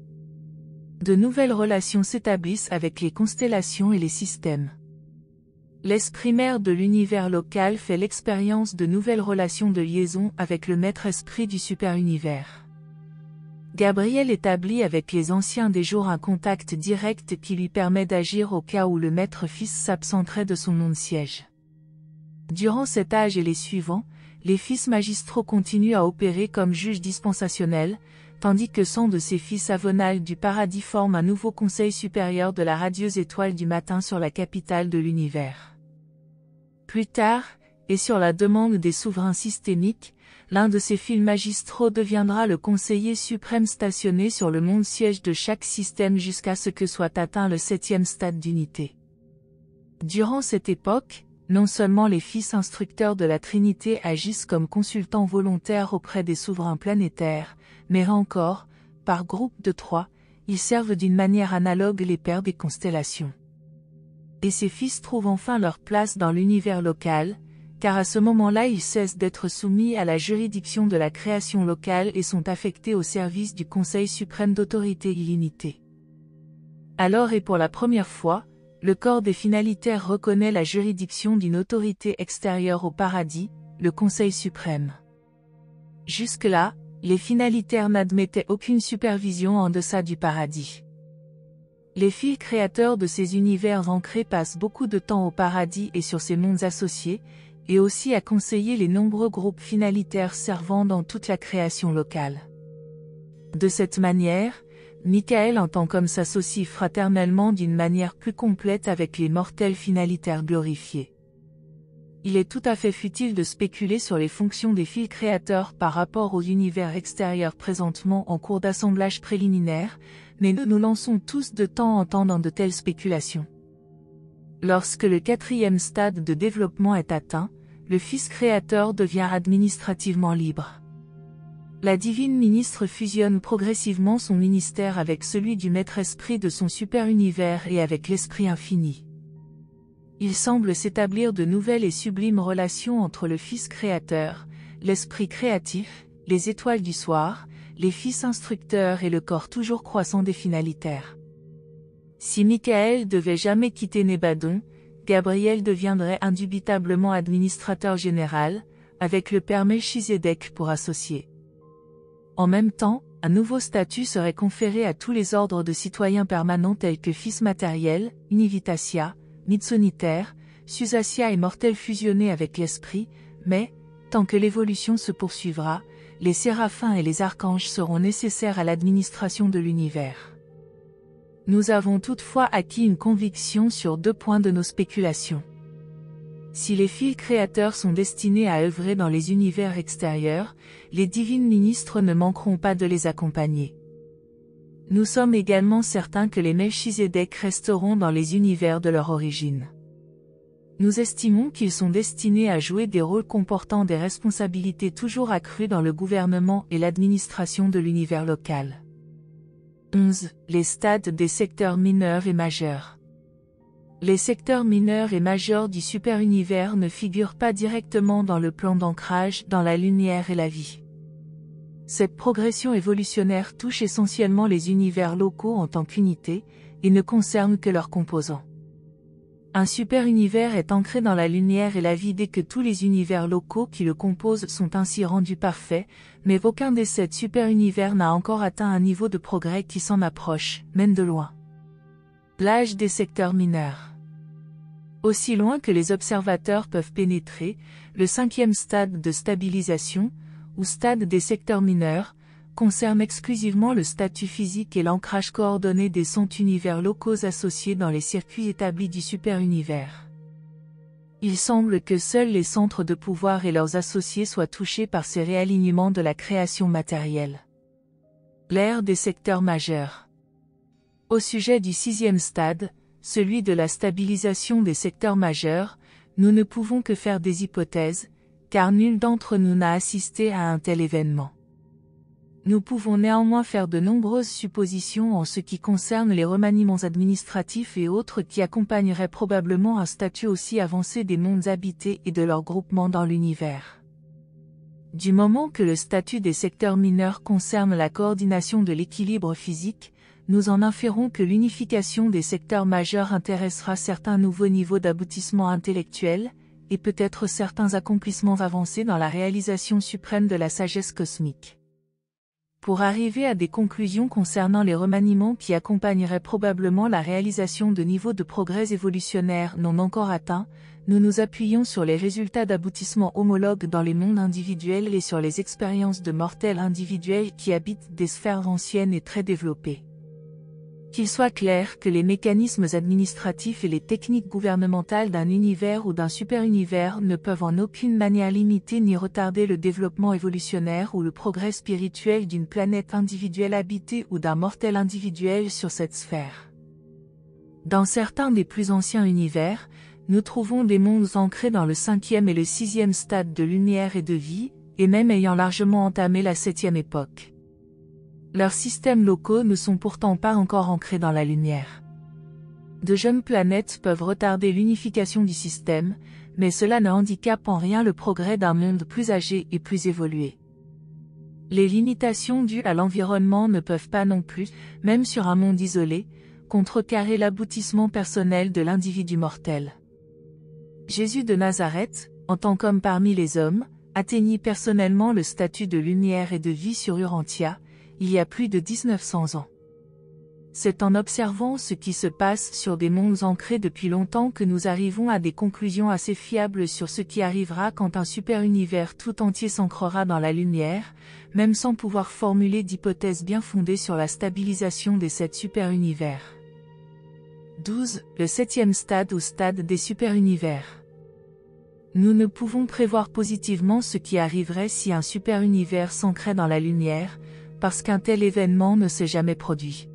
De nouvelles relations s'établissent avec les constellations et les systèmes. L'esprit mère de l'univers local fait l'expérience de nouvelles relations de liaison avec le maître-esprit du super-univers. Gabriel établit avec les anciens des jours un contact direct qui lui permet d'agir au cas où le maître-fils s'absenterait de son nom de siège. Durant cet âge et les suivants, les fils magistraux continuent à opérer comme juges dispensationnels, tandis que 100 de ces fils avonales du paradis forment un nouveau conseil supérieur de la radieuse étoile du matin sur la capitale de l'univers. Plus tard, et sur la demande des souverains systémiques, l'un de ces fils magistraux deviendra le conseiller suprême stationné sur le monde siège de chaque système jusqu'à ce que soit atteint le 7e stade d'unité. Durant cette époque, non seulement les fils instructeurs de la Trinité agissent comme consultants volontaires auprès des souverains planétaires, mais encore, par groupe de 3, ils servent d'une manière analogue les pères des constellations. Et ces fils trouvent enfin leur place dans l'univers local, car à ce moment-là ils cessent d'être soumis à la juridiction de la création locale et sont affectés au service du Conseil suprême d'autorité illimitée. Alors et pour la première fois, le corps des finalitaires reconnaît la juridiction d'une autorité extérieure au paradis, le Conseil suprême. Jusque-là, les finalitaires n'admettaient aucune supervision en deçà du paradis. Les fils créateurs de ces univers ancrés passent beaucoup de temps au paradis et sur ces mondes associés, et aussi à conseiller les nombreux groupes finalitaires servant dans toute la création locale. De cette manière, Michael entend comme s'associe fraternellement d'une manière plus complète avec les mortels finalitaires glorifiés. Il est tout à fait futile de spéculer sur les fonctions des fils créateurs par rapport aux univers extérieurs présentement en cours d'assemblage préliminaire, mais nous nous lançons tous de temps en temps dans de telles spéculations. Lorsque le 4e stade de développement est atteint, le Fils créateur devient administrativement libre. La divine ministre fusionne progressivement son ministère avec celui du maître-esprit de son super-univers et avec l'esprit infini. Il semble s'établir de nouvelles et sublimes relations entre le Fils créateur, l'esprit créatif, les étoiles du soir, les fils instructeurs et le corps toujours croissant des finalitaires. Si Michael devait jamais quitter Nébadon, Gabriel deviendrait indubitablement administrateur général, avec le père Melchizedek pour associé. En même temps, un nouveau statut serait conféré à tous les ordres de citoyens permanents tels que Fils matériel, Univitatia, Mitsonitaire, Susacia et mortels fusionnés avec l'esprit, mais, tant que l'évolution se poursuivra, les séraphins et les archanges seront nécessaires à l'administration de l'univers. Nous avons toutefois acquis une conviction sur 2 points de nos spéculations. Si les fils créateurs sont destinés à œuvrer dans les univers extérieurs, les divines ministres ne manqueront pas de les accompagner. Nous sommes également certains que les Melchizedek resteront dans les univers de leur origine. Nous estimons qu'ils sont destinés à jouer des rôles comportant des responsabilités toujours accrues dans le gouvernement et l'administration de l'univers local. 11. Les stades des secteurs mineurs et majeurs. Les secteurs mineurs et majeurs du super-univers ne figurent pas directement dans le plan d'ancrage dans la lumière et la vie. Cette progression évolutionnaire touche essentiellement les univers locaux en tant qu'unité, et ne concerne que leurs composants. Un super-univers est ancré dans la lumière et la vie dès que tous les univers locaux qui le composent sont ainsi rendus parfaits, mais aucun des 7 super-univers n'a encore atteint un niveau de progrès qui s'en approche, même de loin. L'âge des secteurs mineurs. Aussi loin que les observateurs peuvent pénétrer, le 5e stade de stabilisation, ou stade des secteurs mineurs, concerne exclusivement le statut physique et l'ancrage coordonné des 100 univers locaux associés dans les circuits établis du super-univers. Il semble que seuls les centres de pouvoir et leurs associés soient touchés par ces réalignements de la création matérielle. L'ère des secteurs majeurs. Au sujet du 6e stade, celui de la stabilisation des secteurs majeurs, nous ne pouvons que faire des hypothèses, car nul d'entre nous n'a assisté à un tel événement. Nous pouvons néanmoins faire de nombreuses suppositions en ce qui concerne les remaniements administratifs et autres qui accompagneraient probablement un statut aussi avancé des mondes habités et de leur groupement dans l'univers. Du moment que le statut des secteurs mineurs concerne la coordination de l'équilibre physique, nous en inférons que l'unification des secteurs majeurs intéressera certains nouveaux niveaux d'aboutissement intellectuel, et peut-être certains accomplissements avancés dans la réalisation suprême de la sagesse cosmique. Pour arriver à des conclusions concernant les remaniements qui accompagneraient probablement la réalisation de niveaux de progrès évolutionnaires non encore atteints, nous nous appuyons sur les résultats d'aboutissement homologues dans les mondes individuels et sur les expériences de mortels individuels qui habitent des sphères anciennes et très développées. Qu'il soit clair que les mécanismes administratifs et les techniques gouvernementales d'un univers ou d'un super-univers ne peuvent en aucune manière limiter ni retarder le développement évolutionnaire ou le progrès spirituel d'une planète individuelle habitée ou d'un mortel individuel sur cette sphère. Dans certains des plus anciens univers, nous trouvons des mondes ancrés dans le 5e et le 6e stade de lumière et de vie, et même ayant largement entamé la 7e époque. Leurs systèmes locaux ne sont pourtant pas encore ancrés dans la lumière. De jeunes planètes peuvent retarder l'unification du système, mais cela ne handicape en rien le progrès d'un monde plus âgé et plus évolué. Les limitations dues à l'environnement ne peuvent pas non plus, même sur un monde isolé, contrecarrer l'aboutissement personnel de l'individu mortel. Jésus de Nazareth, en tant qu'homme parmi les hommes, atteignit personnellement le statut de lumière et de vie sur Urantia, il y a plus de 1900 ans. C'est en observant ce qui se passe sur des mondes ancrés depuis longtemps que nous arrivons à des conclusions assez fiables sur ce qui arrivera quand un super-univers tout entier s'ancrera dans la lumière, même sans pouvoir formuler d'hypothèses bien fondées sur la stabilisation des 7 super-univers. 12. Le 7e stade ou stade des super-univers. Nous ne pouvons prévoir positivement ce qui arriverait si un super-univers s'ancrait dans la lumière, parce qu'un tel événement ne s'est jamais produit.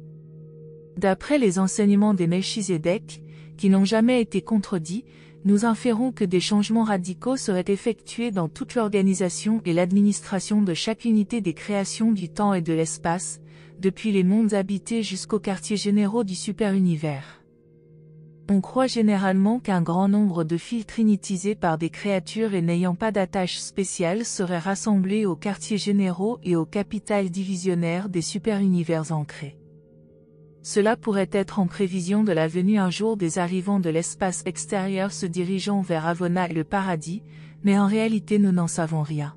D'après les enseignements des Melchizedek, qui n'ont jamais été contredits, nous inférons que des changements radicaux seraient effectués dans toute l'organisation et l'administration de chaque unité des créations du temps et de l'espace, depuis les mondes habités jusqu'aux quartiers généraux du super-univers. On croit généralement qu'un grand nombre de fils trinitisés par des créatures et n'ayant pas d'attache spéciale seraient rassemblés aux quartiers généraux et aux capitales divisionnaires des super-univers ancrés. Cela pourrait être en prévision de la venue un jour des arrivants de l'espace extérieur se dirigeant vers Avona et le paradis, mais en réalité nous n'en savons rien.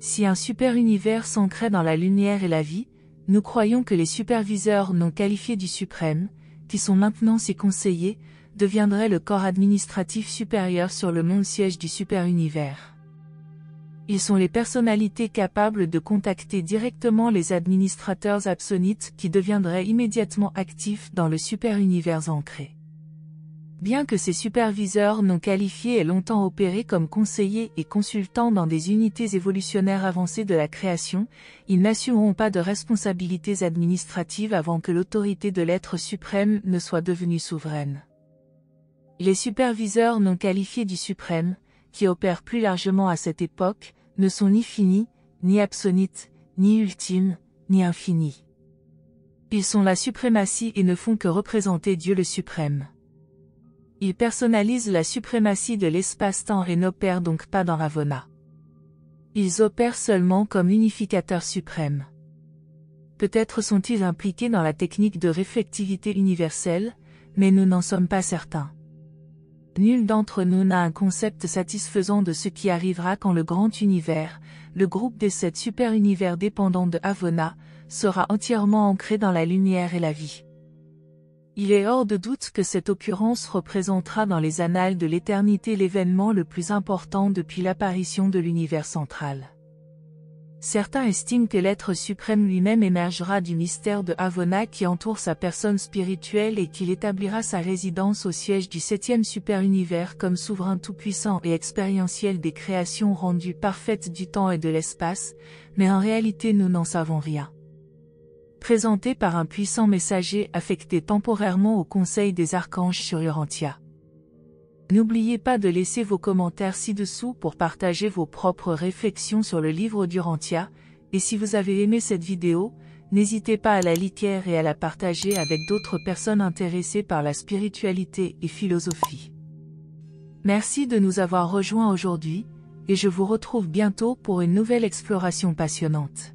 Si un super-univers s'ancrait dans la lumière et la vie, nous croyons que les superviseurs non qualifiés du suprême, qui sont maintenant ses conseillers, deviendraient le corps administratif supérieur sur le monde siège du super-univers. Ils sont les personnalités capables de contacter directement les administrateurs absonites qui deviendraient immédiatement actifs dans le super-univers ancré. Bien que ces superviseurs non qualifiés aient longtemps opéré comme conseillers et consultants dans des unités évolutionnaires avancées de la création, ils n'assumeront pas de responsabilités administratives avant que l'autorité de l'être suprême ne soit devenue souveraine. Les superviseurs non qualifiés du suprême, qui opèrent plus largement à cette époque, ne sont ni finis, ni absonites, ni ultimes, ni infinis. Ils sont la suprématie et ne font que représenter Dieu le suprême. Ils personnalisent la suprématie de l'espace-temps et n'opèrent donc pas dans Ravona. Ils opèrent seulement comme unificateurs suprêmes. Peut-être sont-ils impliqués dans la technique de réflectivité universelle, mais nous n'en sommes pas certains. Nul d'entre nous n'a un concept satisfaisant de ce qui arrivera quand le grand univers, le groupe des 7 super-univers dépendants de Avona, sera entièrement ancré dans la lumière et la vie. Il est hors de doute que cette occurrence représentera dans les annales de l'éternité l'événement le plus important depuis l'apparition de l'univers central. Certains estiment que l'être suprême lui-même émergera du mystère de Avona qui entoure sa personne spirituelle et qu'il établira sa résidence au siège du 7e super-univers comme souverain tout-puissant et expérientiel des créations rendues parfaites du temps et de l'espace, mais en réalité nous n'en savons rien. Présenté par un puissant messager affecté temporairement au Conseil des Archanges sur Urantia. N'oubliez pas de laisser vos commentaires ci-dessous pour partager vos propres réflexions sur le livre d'Urantia, et si vous avez aimé cette vidéo, n'hésitez pas à la liker et à la partager avec d'autres personnes intéressées par la spiritualité et philosophie. Merci de nous avoir rejoints aujourd'hui, et je vous retrouve bientôt pour une nouvelle exploration passionnante.